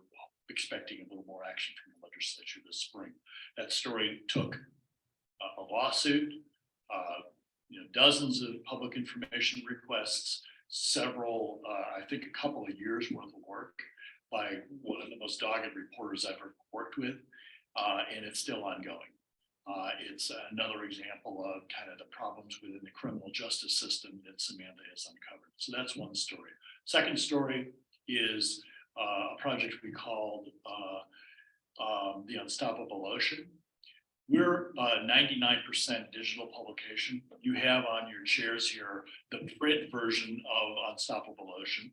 expecting a little more action from the legislature this spring. That story took a lawsuit, dozens of public information requests, several, I think a couple of years worth of work by one of the most dogged reporters I've ever worked with, and it's still ongoing. It's another example of kind of the problems within the criminal justice system that Samantha has uncovered. So that's one story. Second story is a project we called The Unstoppable Ocean. We're 99% digital publication. You have on your chairs here the print version of Unstoppable Ocean.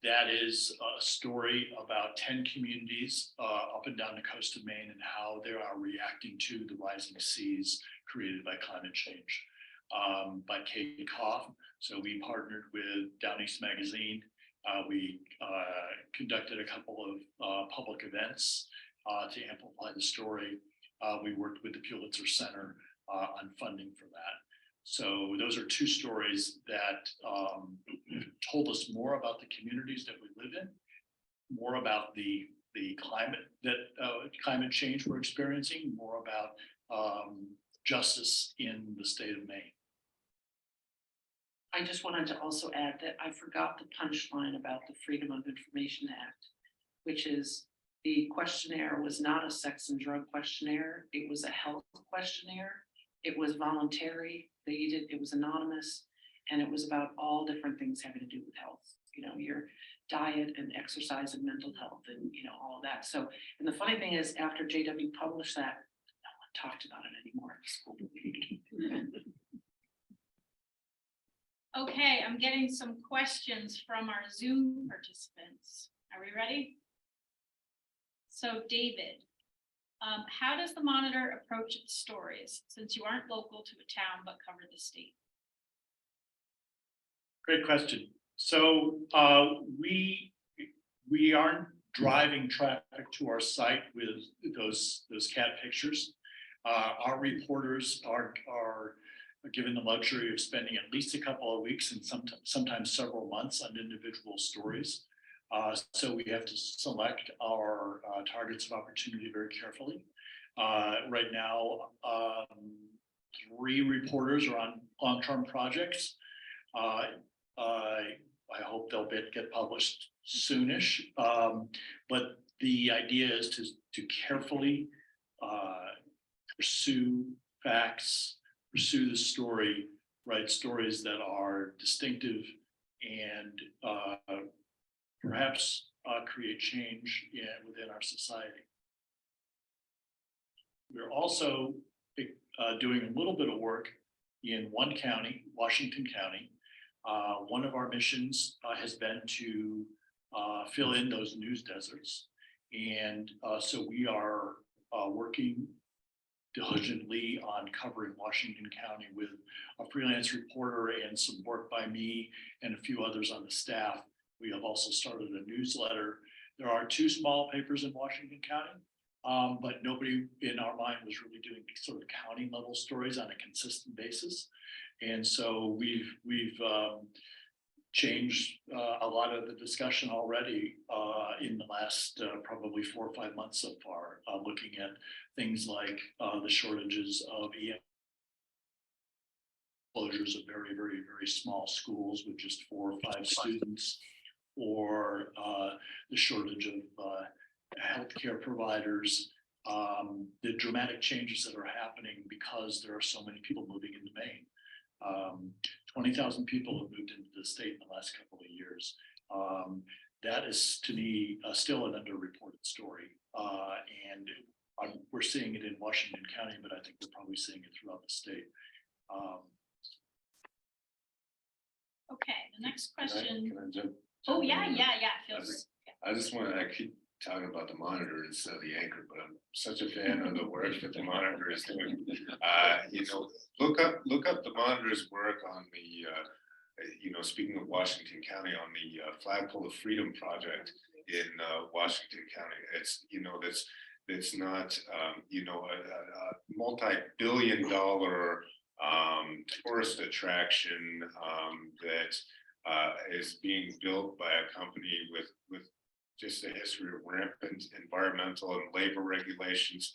That is a story about 10 communities up and down the coast of Maine and how they are reacting to the rising seas created by climate change. By Kate Koff. So we partnered with Down East Magazine. We conducted a couple of public events to amplify the story. We worked with the Pulitzer Center on funding for that. So those are two stories that told us more about the communities that we live in, more about the climate climate change we're experiencing, more about justice in the state of Maine. I just wanted to also add that I forgot the punchline about the Freedom of Information Act, which is the questionnaire was not a sex and drug questionnaire. It was a health questionnaire. It was voluntary. It was anonymous, and it was about all different things having to do with health. You know, your diet and exercise and mental health, and all of that. So, and the funny thing is, after JW published that, no one talked about it anymore at the school community. Okay, I'm getting some questions from our Zoom participants. Are we ready? So David, how does the Monitor approach its stories since you aren't local to a town but cover the state? Great question. So we aren't driving traffic to our site with those cat pictures. Our reporters are given the luxury of spending at least a couple of weeks and sometimes several months on individual stories. So we have to select our targets of opportunity very carefully. Right now, 3 reporters are on long-term projects. I hope they'll get published soonish. But the idea is to carefully pursue facts, pursue the story, write stories that are distinctive and perhaps create change within our society. We're also doing a little bit of work in one county, Washington County. One of our missions has been to fill in those news deserts. And so we are working diligently on covering Washington County with a freelance reporter and some work by me and a few others on the staff. We have also started a newsletter. There are 2 small papers in Washington County, but nobody in our mind was really doing sort of county level stories on a consistent basis. And so we've changed a lot of the discussion already in the last probably 4 or 5 months so far, looking at things like the shortages of EM closures of very, very, very small schools with just 4 or 5 students, or the shortage of healthcare providers, the dramatic changes that are happening because there are so many people moving into Maine. 20,000 people have moved into the state in the last couple of years. That is, to me, still an underreported story. And we're seeing it in Washington County, but I think we're probably seeing it throughout the state. Okay, the next question. Can I jump Oh, in? yeah. Feels, I just want to, I keep talking about the Monitor instead of the Anchor, but I'm such a fan of the work that the Monitor is doing. Look up the Monitor's work on the, speaking of Washington County, on the Flagpole of Freedom project in Washington County. It's, that's not, a multi-billion-dollar tourist attraction that is being built by a company with just a history of rampant environmental and labor regulations,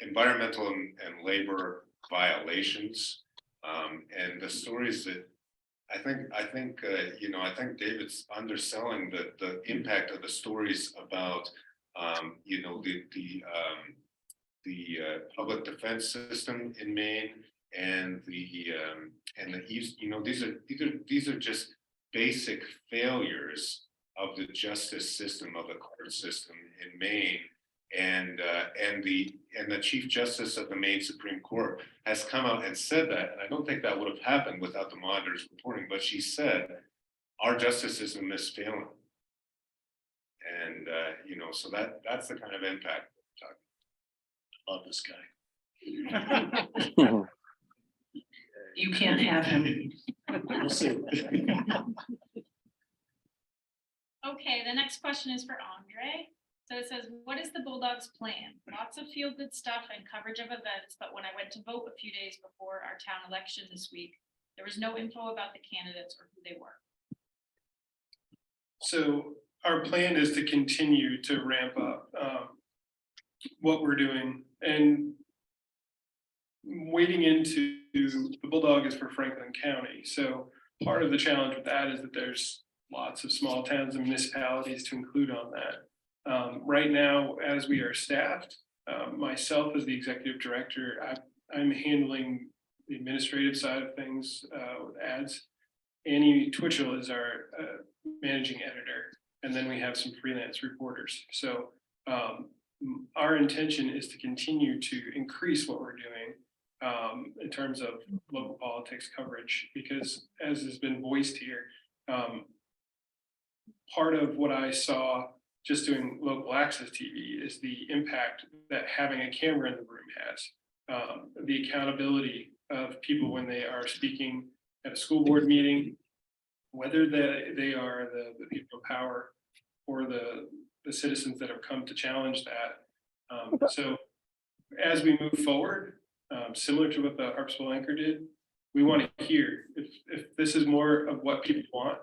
environmental and labor violations, and the stories that I think David's underselling the impact of the stories about public defense system in Maine and the East. These are just basic failures of the justice system, of the court system in Maine. And the Chief Justice of the Maine Supreme Court has come out and said that, and I don't think that would have happened without the monitor's reporting, but she said our justice system is failing. And so that's the kind of impact we're talking. Love this guy. You can't have him. We'll see. Okay, the next question is for Andre. So it says, what is the Bulldogs' plan? Lots of feel-good stuff and coverage of events, but when I went to vote a few days before our town election this week, there was no info about the candidates or who they were. So our plan is to continue to ramp up what we're doing, and wading into the Bulldog is for Franklin County. So part of the challenge with that is that there's lots of small towns and municipalities to include on that. Right now, as we are staffed, myself as the executive director, I'm handling the administrative side of things with ads. Annie Twitchell is our managing editor, and then we have some freelance reporters. So our intention is to continue to increase what we're doing in terms of local politics coverage, because as has been voiced here, part of what I saw just doing local access TV is the impact that having a camera in the room has. The accountability of people when they are speaking at a school board meeting, whether they are the people of power or the citizens that have come to challenge that. So as we move forward, similar to what the Harpswell Anchor did, we want to hear if this is more of what people want.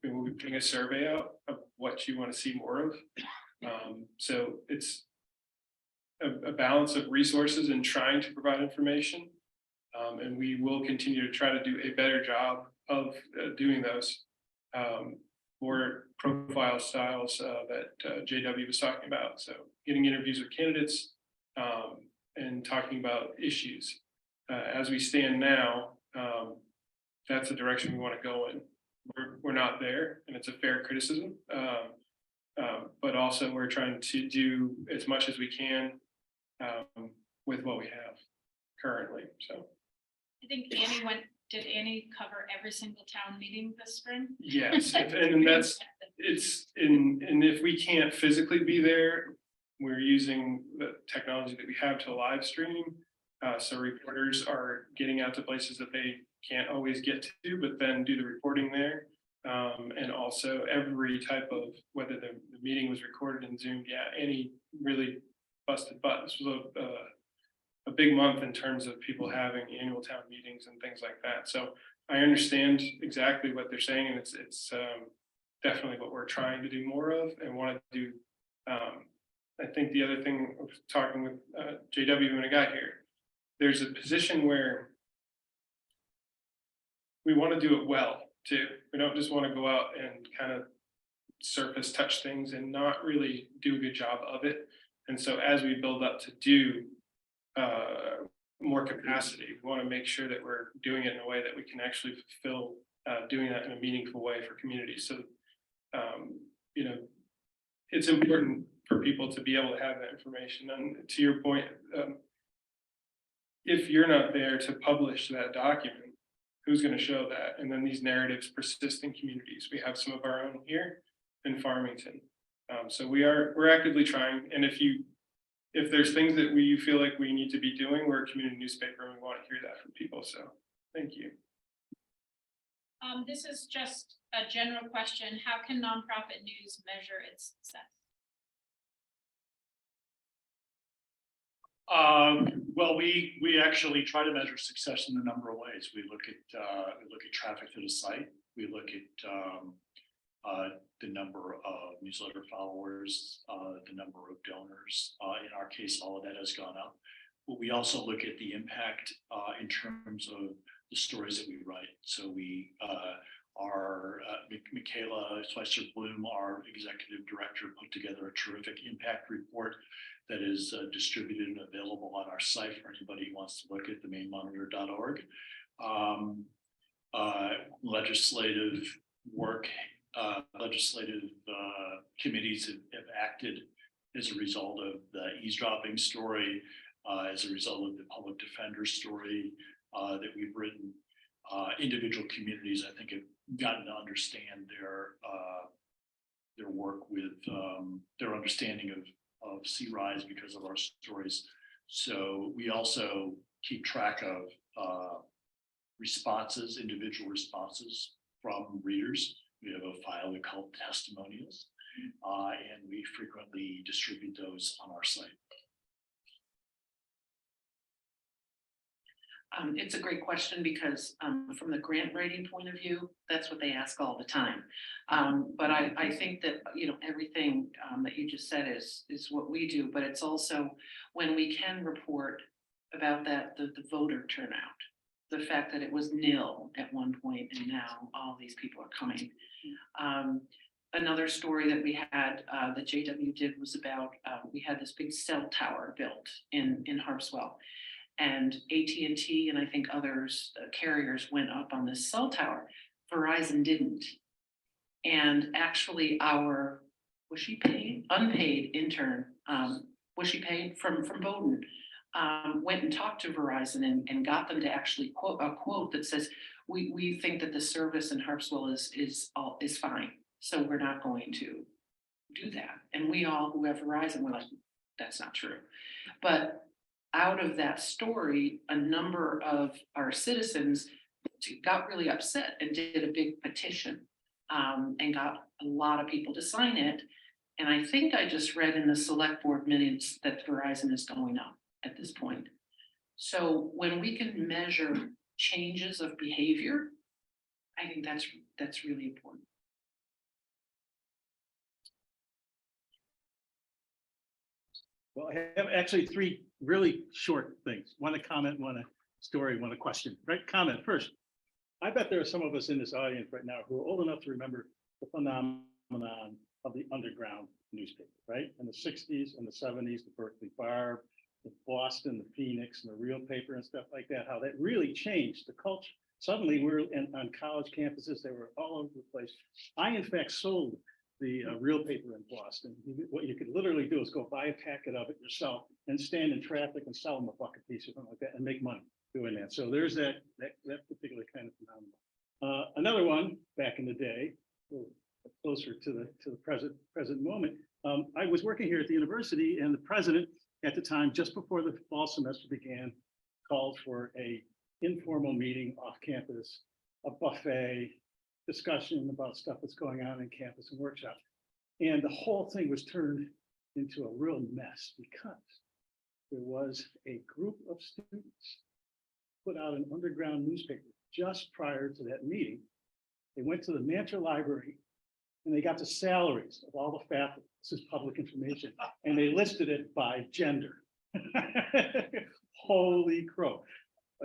We'll be putting a survey out of what you want to see more of. So it's a balance of resources and trying to provide information. And we will continue to try to do a better job of doing those more profile styles that JW was talking about. So getting interviews with candidates and talking about issues. As we stand now, that's the direction we want to go in. We're not there, and it's a fair criticism. But also we're trying to do as much as we can with what we have currently. So I think did Annie cover every single town meeting this spring? yes, and if we can't physically be there, we're using the technology that we have to live stream. So reporters are getting out to places that they can't always get to, but then do the reporting there. And also every type of, whether the meeting was recorded in Zoom, Annie really busted butt. This was a big month in terms of people having annual town meetings and things like that. So I understand exactly what they're saying, and it's definitely what we're trying to do more of and want to do. I think the other thing I was talking with JW when I got here, there's a position where we want to do it well too. We don't just want to go out and kind of surface touch things and not really do a good job of it. And so as we build up to do more capacity, we want to make sure that we're doing it in a way that we can actually fulfill doing that in a meaningful way for communities. So, it's important for people to be able to have that information. And to your point, if you're not there to publish that document, who's going to show that? And then these narratives persist in communities. We have some of our own here in Farmington. So we're actively trying. And if there's things that we feel like we need to be doing, we're a community newspaper and we want to hear that from people. So thank you. This is just a general question. How can nonprofit news measure its success? Well, we actually try to measure success in a number of ways. We look at traffic to the site. We look at the number of newsletter followers, the number of donors. In our case, all of that has gone up. But we also look at the impact in terms of the stories that we write. So we Michaela Schweitzer-Bloom, our executive director, put together a terrific impact report that is distributed and available on our site for anybody who wants to look at the mainmonitor.org. Legislative work, legislative committees have acted as a result of the eavesdropping story, as a result of the public defender story that we've written. Individual communities, I think, have gotten to understand their work with their understanding of sea rise because of our stories. So we also keep track of responses, individual responses from readers. We have a file we call testimonials, and we frequently distribute those on our site. It's a great question because from the grant writing point of view, that's what they ask all the time. But I think that, you know, everything that you just said is what we do, but it's also when we can report about that, the voter turnout, the fact that it was nil at one point and now all these people are coming. Another story that we had that JW did was about, we had this big cell tower built in Harpswell. And AT&T and I think others, carriers went up on this cell tower. Verizon didn't. And actually our, was she paid? Unpaid intern, was she paid from Bowdoin, went and talked to Verizon and got them to actually quote a quote that says, we think that the service in Harpswell is fine. So we're not going to do that. And we all who have Verizon, we're like, that's not true. But out of that story, a number of our citizens got really upset and did a big petition and got a lot of people to sign it. And I think I just read in the select board minutes that Verizon is going up at this point. So when we can measure changes of behavior, I think that's really important. Well, I have actually three really short things. One a comment, one a story, one a question. Right? Comment first. I bet there are some of us in this audience right now who are old enough to remember the phenomenon of the underground newspaper, right? In the 60s and the 70s, the Berkeley Barb, the Boston, the Phoenix, and the Real Paper and stuff like that, how that really changed the culture. Suddenly we're on college campuses, they were all over the place. I, in fact, sold the Real Paper in Boston. What you could literally do is go buy a packet of it yourself and stand in traffic and sell them a buck a piece or something like that and make money doing that. So there's that particular kind of phenomenon. Another one back in the day, closer to the present moment. I was working here at the university, and the president at the time, just before the fall semester began, called for a informal meeting off campus, a buffet, discussion about stuff that's going on in campus and workshop. And the whole thing was turned into a real mess because there was a group of students put out an underground newspaper just prior to that meeting. They went to the Mantra Library and they got the salaries of all the faculty. This is public information. And they listed it by gender. Holy crow.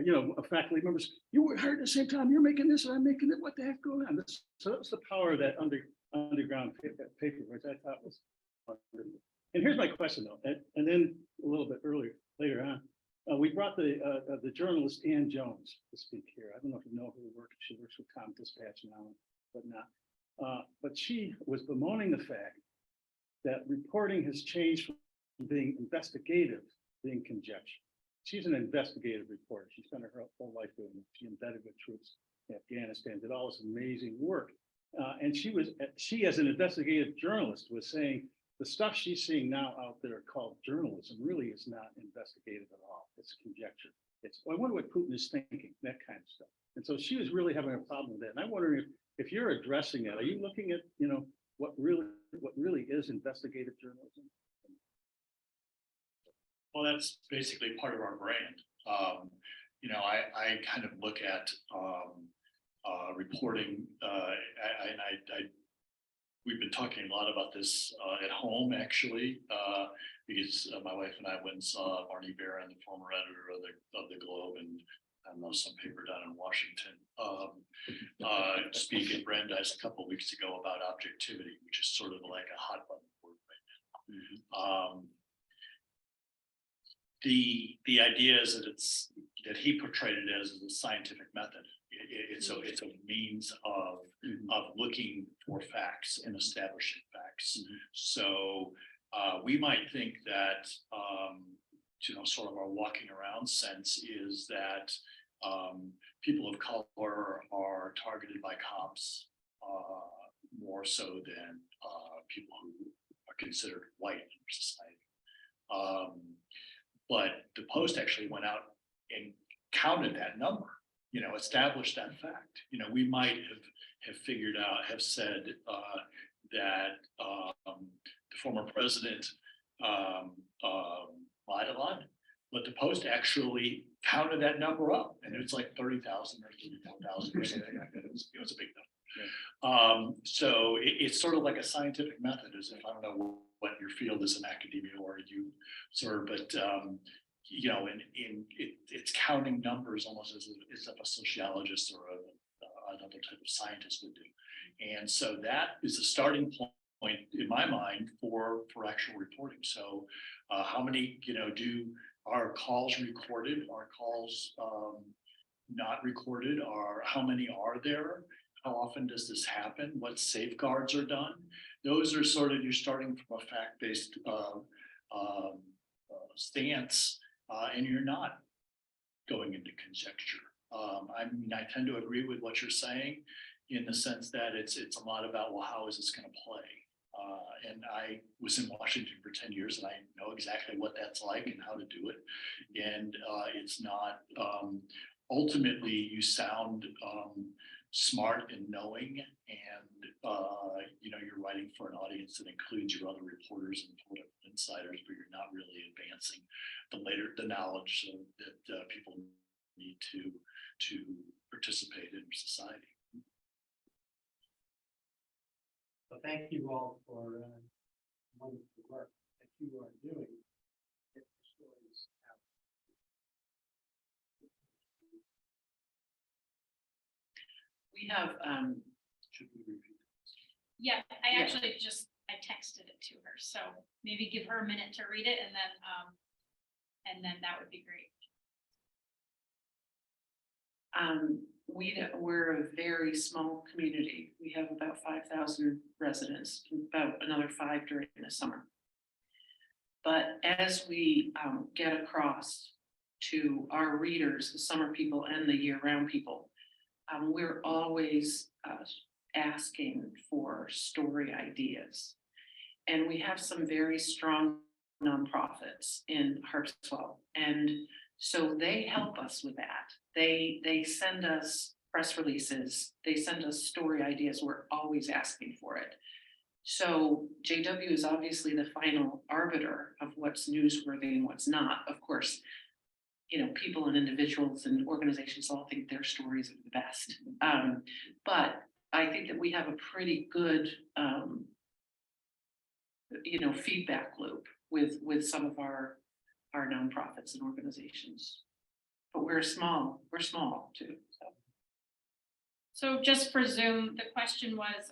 You know, faculty members, you were hired at the same time, you're making this and I'm making it, what the heck going on? So that's the power of that underground paper, which I thought was wonderful. And here's my question though, and then a little bit later on, we brought the journalist Ann Jones to speak here. I don't know if you know who she works with Tom Dispatch now, but not. But she was bemoaning the fact that reporting has changed from being investigative to being conjecture. She's an investigative reporter. She spent her whole life doing it. She embedded with troops in Afghanistan, did all this amazing work. And she as an investigative journalist was saying the stuff she's seeing now out there called journalism really is not investigative at all. It's conjecture. I wonder what Putin is thinking, that kind of stuff. And so she was really having a problem with that. And I'm wondering if you're addressing that, are you looking at, you know, what really is investigative journalism? Well, that's basically part of our brand. You know, I kind of look at reporting, we've been talking a lot about this at home, actually, because my wife and I went and saw Barney Barron, the former editor of the Globe, and I don't know, some paper down in Washington, speak at Brandeis a couple of weeks ago about objectivity, which is sort of like a hot button word right now. The idea is that he portrayed it as a scientific method. It's a means of looking for facts and establishing facts. So we might think that sort of our walking around sense is that people of color are targeted by cops more so than people who are considered white in society. But the Post actually went out and counted that number, established that fact. We might have said that the former president lied a lot, but the Post actually counted that number up, and it's like 30,000 or 34,000 or something like that. It was a big number. So it's sort of like a scientific method, as if I don't know what your field is in academia or you sort of, but it's counting numbers almost as if a sociologist or another type of scientist would do. And so that is a starting point in my mind for actual reporting. So how many, are calls recorded? Are calls not recorded? How many are there? How often does this happen? What safeguards are done? Those are sort of, you're starting from a fact-based stance, and you're not going into conjecture. I tend to agree with what you're saying in the sense that it's a lot about, well, how is this going to play? And I was in Washington for 10 years, and I know exactly what that's like and how to do it. And it's not, ultimately you sound smart and knowing, and you're writing for an audience that includes your other reporters and political insiders, but you're not really advancing the knowledge that people need to participate in society. So thank you all for wonderful work that you are doing. Get the stories out. We have, Should we repeat? Yeah, I Yeah. actually I texted it to her, so maybe give her a minute to read it, and then that would be great. we're a very small community. We have about 5,000 residents, about another 5 during the summer. But as we get across to our readers, the summer people and the year-round people, we're always asking for story ideas. And we have some very strong nonprofits in Harpswell, and so they help us with that. They send us press releases, they send us story ideas. We're always asking for it. So JW is obviously the final arbiter of what's newsworthy and what's not. Of course, people and individuals and organizations all think their stories are the best. But I think that we have a pretty good feedback loop with some of our nonprofits and organizations. But we're small too. So just for Zoom, the question was,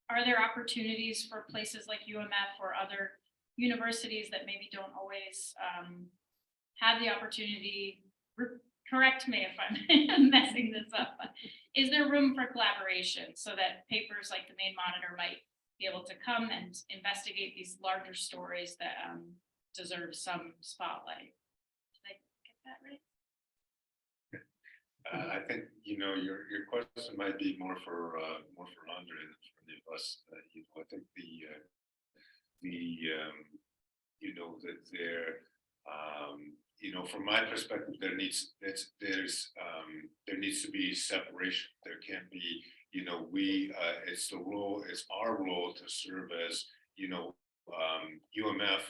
are there opportunities for places like UMF or other universities that maybe don't always have the opportunity? Correct me if I'm messing this up, but is there room for collaboration so that papers like the Maine Monitor might be able to come and investigate these larger stories that deserve some spotlight? Did I get that right? I think your question might be more for Andre than for any of us. I think that there, from my perspective, there needs to be separation. There can't be, it's our role to serve as, UMF,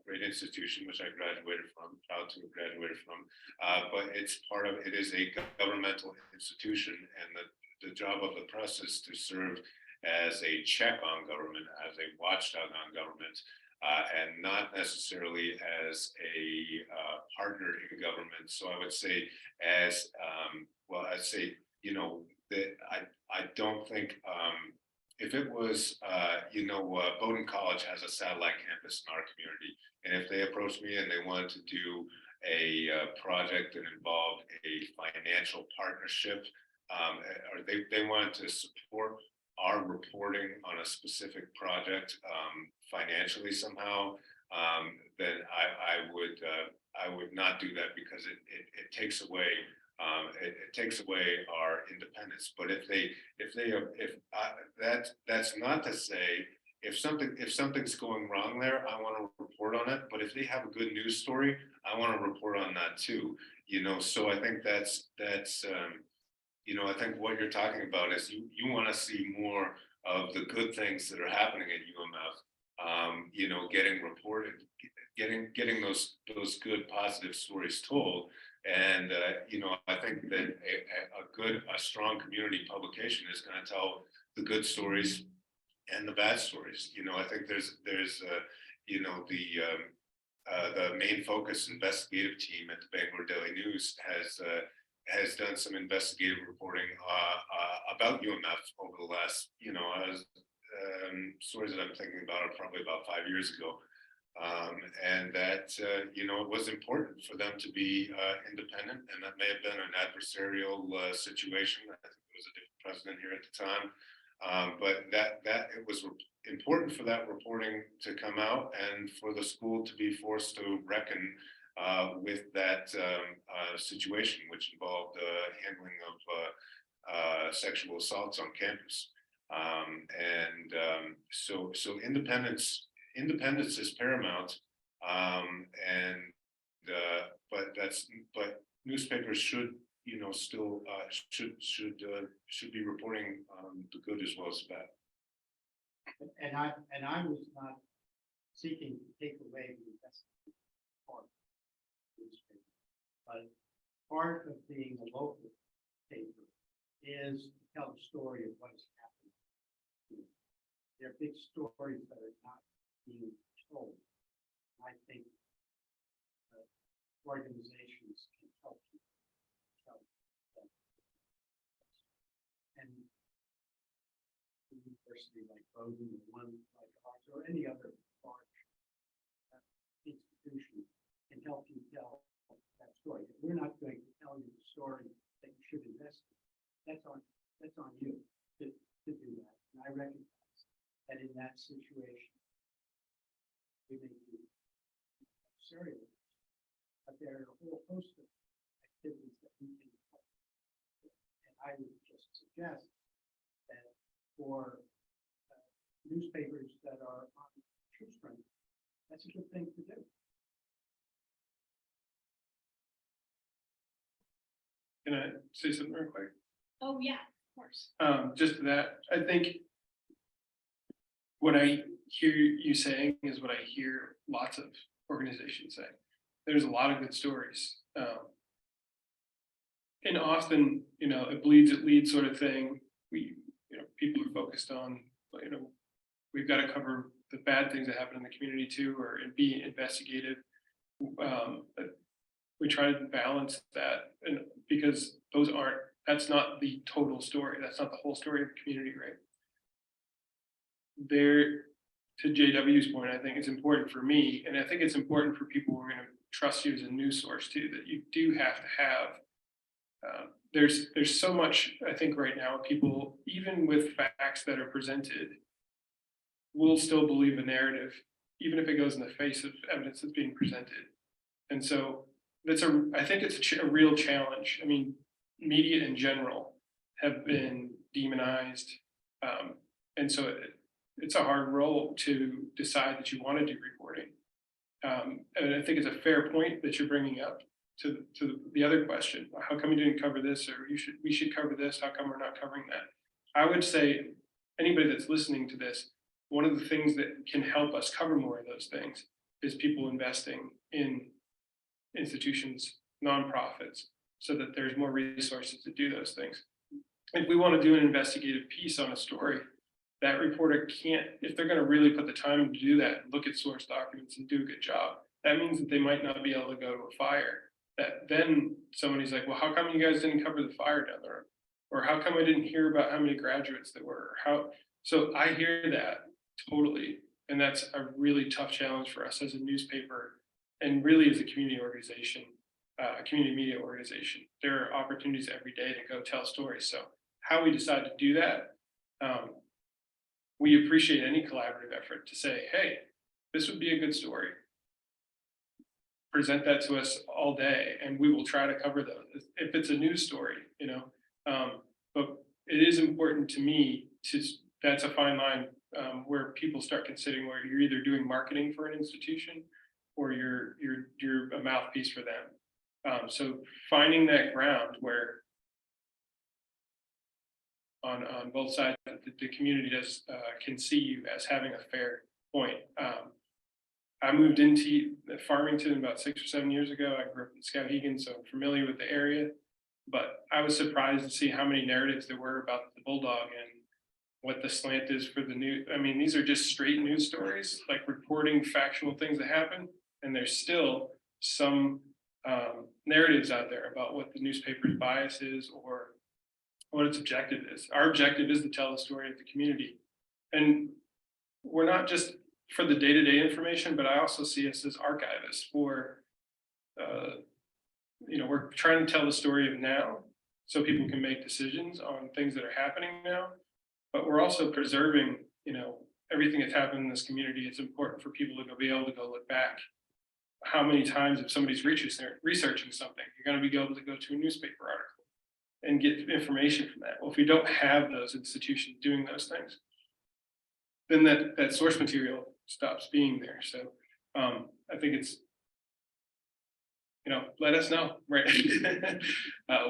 great institution, which I graduated from, proud to have graduated from, but it is a governmental institution, and the job of the press is to serve as a check on government, as a watchdog on government, and not necessarily as a partner in government. So I would say as, well, I'd say, that I don't think, if it was, Bowdoin College has a satellite campus in our community. And if they approached me and they wanted to do a project that involved a financial partnership, or they wanted to support our reporting on a specific project financially somehow, then I would not do that, because it takes away it takes away our independence. But that's not to say if something's going wrong there, I want to report on it. But if they have a good news story, I want to report on that too. So I think that's I think what you're talking about is you want to see more of the good things that are happening at UMF, getting reported, getting those good positive stories told. And, I think that a strong community publication is going to tell the good stories and the bad stories. I think there's the Maine Focus investigative team at the Bangor Daily News has done some investigative reporting about UMF over the last, stories that I'm thinking about are probably about 5 years ago. And that, it was important for them to be independent, and that may have been an adversarial situation. I think there was a different president here at the time. But that it was important for that reporting to come out, and for the school to be forced to reckon with that situation, which involved handling of sexual assaults on campus. So independence is paramount, but newspapers should still should be reporting the good as well as the bad. And I was not seeking to take away the investment part of the newspaper, but part of being a local paper is to tell the story of what is happening. There are big stories that are not being told. I think organizations can help you tell them. And a university like Bowdoin, or one like ours, or any other large institution can help you tell that story. If we're not going to tell you the story that you should invest in, that's on you to do that. And I recognize that in that situation, we may be serious, but there are a whole host of activities that we can help. And I would just suggest that for newspapers that are on shoestring, that's a good thing to do. Can I say something real quick? Oh, yeah, of course. Just that, I think what I hear you saying is what I hear lots of organizations say. There's a lot of good stories. And often, it leads sort of thing. People are focused on, we've got to cover the bad things that happen in the community too, or be investigative. But we try to balance that, and because that's not the total story. That's not the whole story of the community, right? To JW's point, I think it's important for me, and I think it's important for people who are going to trust you as a news source too, that you do have to have, there's so much, I think right now, people, even with facts that are presented, will still believe a narrative, even if it goes in the face of evidence that's being presented. And so I think it's a real challenge. I mean, media in general have been demonized. And so it's a hard role to decide that you want to do reporting. And I think it's a fair point that you're bringing up to the other question. How come you didn't cover this? Or we should cover this. How come we're not covering that? I would say anybody that's listening to this, one of the things that can help us cover more of those things is people investing in institutions, nonprofits, so that there's more resources to do those things. If we want to do an investigative piece on a story that reporter can't, if they're gonna really put the time to do that, look at source documents and do a good job, that means that they might not be able to go to a fire. That then somebody's like, well, how come you guys didn't cover the fire down there? Or how come I didn't hear about how many graduates there were? So I hear that totally. And that's a really tough challenge for us as a newspaper and really as a community organization, a community media organization. There are opportunities every day to go tell stories. So how we decide to do that, we appreciate any collaborative effort to say, hey, this would be a good story. Present that to us all day and we will try to cover those if it's a news story, you know. But it is important to me that's a fine line where people start considering where you're either doing marketing for an institution or you're a mouthpiece for them. So finding that ground where on both sides the community can see you as having a fair point. I moved into Farmington about 6 or 7 years ago. I grew up in Skowhegan, so I'm familiar with the area. But I was surprised to see how many narratives there were about the Bulldog and what the slant is for the news. I mean, these are just straight news stories, like reporting factual things that happen. And there's still some narratives out there about what the newspaper's bias is or what its objective is. Our objective is to tell the story of the community. And we're not just for the day-to-day information, but I also see us as archivists for, we're trying to tell the story of now so people can make decisions on things that are happening now, but we're also preserving, everything that's happened in this community. It's important for people to be able to go look back. How many times if somebody's researching something, you're going to be able to go to a newspaper article and get information from that. Well, if we don't have those institutions doing those things, then that source material stops being there. So I think it's, let us know, right?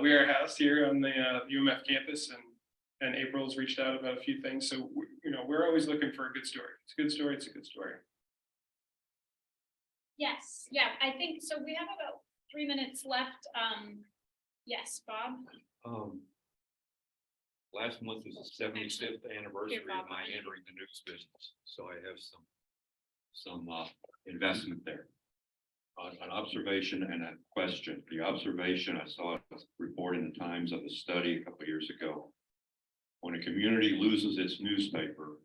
We are housed here on the UMF campus, and April's reached out about a few things. So, we're always looking for a good story. It's a good story. It's a good story. Yes, yeah, I think, so we have about 3 minutes left. Yes, Bob? Last month was the 75th anniversary Here, Bob. of my entering the news business, so I have some investment there. An observation and a question. The observation, I saw a report in the Times of a study a couple of years ago. When a community loses its newspaper,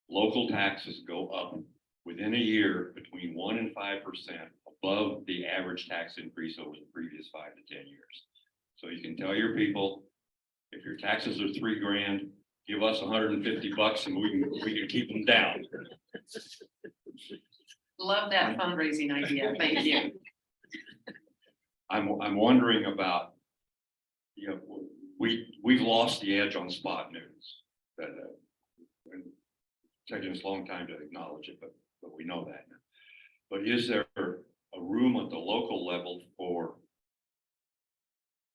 local taxes go up within a year between 1% and 5% above the average tax increase over the previous 5 to 10 years. So you can tell your people, if your taxes are $3,000, give us $150 and we can keep them down. Love that fundraising idea. Thank you. I'm wondering about, we've lost the edge on spot news. That and it's taken us a long time to acknowledge it, but we know that now. But is there a room at the local level for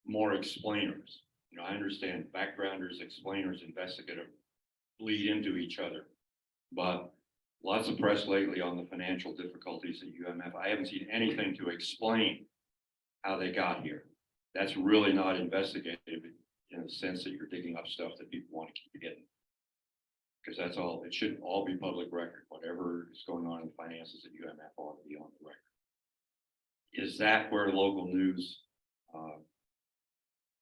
more explainers? I understand backgrounders, explainers, investigative bleed into each other, but lots of press lately on the financial difficulties at UMF. I haven't seen anything to explain how they got here. That's really not investigative in the sense that you're digging up stuff that people want to keep hidden. Because that's all, it should all be public record. Whatever is going on in the finances at UMF ought to be on the record. Is that where local news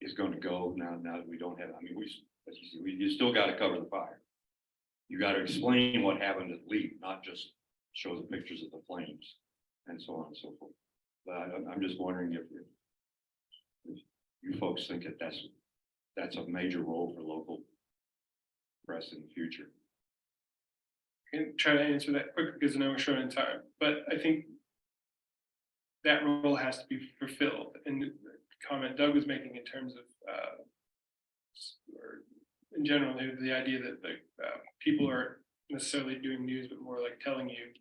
is going to go now that we don't have, you still got to cover the fire. You got to explain what happened at LEAP, not just show the pictures of the flames and so on and so forth. But I'm just wondering if you folks think that that's a major role for local press in the future. I can try to answer that quick because I know we're short on time, but I think that role has to be fulfilled. And the comment Doug was making in terms of, or in general, the idea that people aren't necessarily doing news, but more like telling you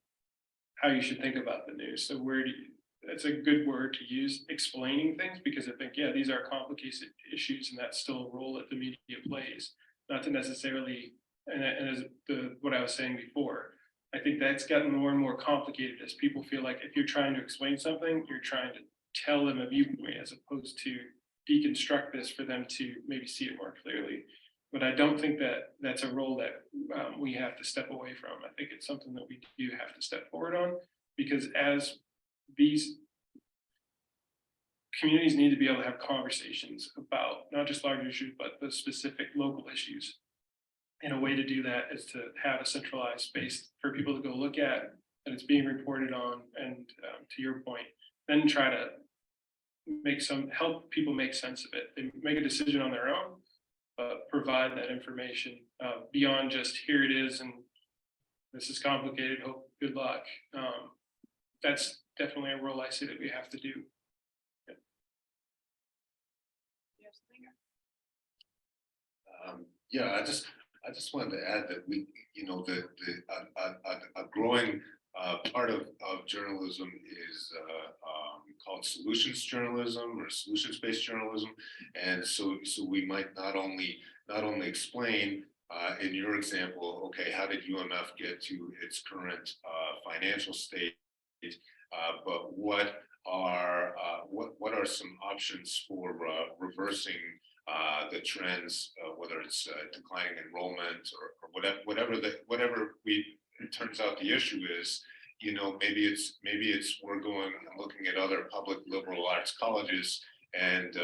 how you should think about the news. So that's a good word to use, explaining things, because I think, these are complicated issues and that's still a role that the media plays, not to necessarily, and as what I was saying before, I think that's gotten more and more complicated as people feel like if you're trying to explain something, you're trying to tell them a viewpoint as opposed to deconstruct this for them to maybe see it more clearly. But I don't think that that's a role that we have to step away from. I think it's something that we do have to step forward on, because as these communities need to be able to have conversations about not just larger issues, but the specific local issues. And a way to do that is to have a centralized space for people to go look at, that it's being reported on, and to your point, then try to help people make sense of it. They make a decision on their own, but provide that information beyond just here it is and this is complicated, hope, good luck. That's definitely a role I see that we have to do. Yeah, I just wanted to add that we, you know, a growing part of journalism is called solutions journalism or solutions-based journalism, and so we might not only explain in your example, okay, how did UMF get to its current financial state, but what are some options for reversing the trends, whether it's declining enrollment or whatever it turns out the issue is. You know, maybe it's we're going and looking at other public liberal arts colleges, and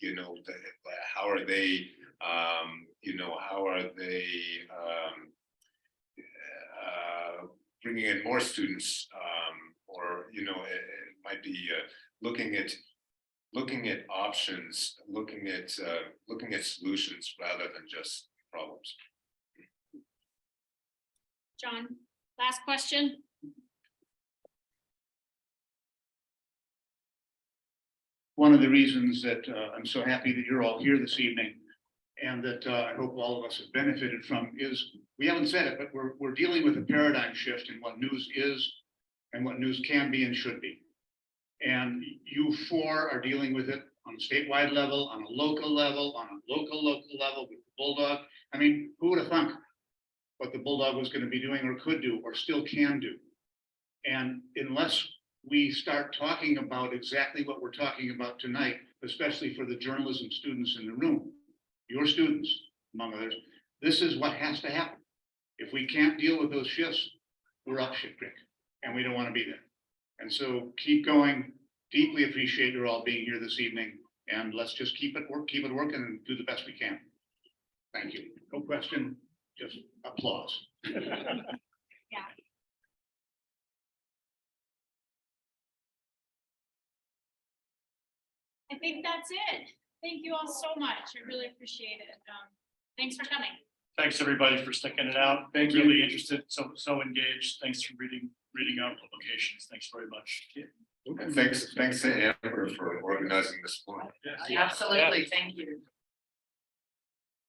you know, how are they bringing in more students, or you know, it might be looking at options, looking at solutions rather than just problems. John, last question. One of the reasons that I'm so happy that you're all here this evening, and that I hope all of us have benefited from, is we haven't said it, but we're dealing with a paradigm shift in what news is and what news can be and should be. And you four are dealing with it on a statewide level, on a local level, on a local level with the Bulldog. I mean, who would have thunk what the Bulldog was going to be doing or could do or still can do? And unless we start talking about exactly what we're talking about tonight, especially for the journalism students in the room, your students, among others, this is what has to happen. If we can't deal with those shifts, we're up shit creek, and we don't want to be there. And so keep going. Deeply appreciate you all being here this evening, and let's just keep it working and do the best we can. Thank you. No question, just applause. Yeah. I think that's it. Thank you all so much. I really appreciate it. Thanks for coming. Thanks, everybody, for sticking it out. Thank you. Really interested, so engaged. Thanks for reading our publications. Thanks very much. And thanks to Amber for organizing this one. Yes. Absolutely, thank you.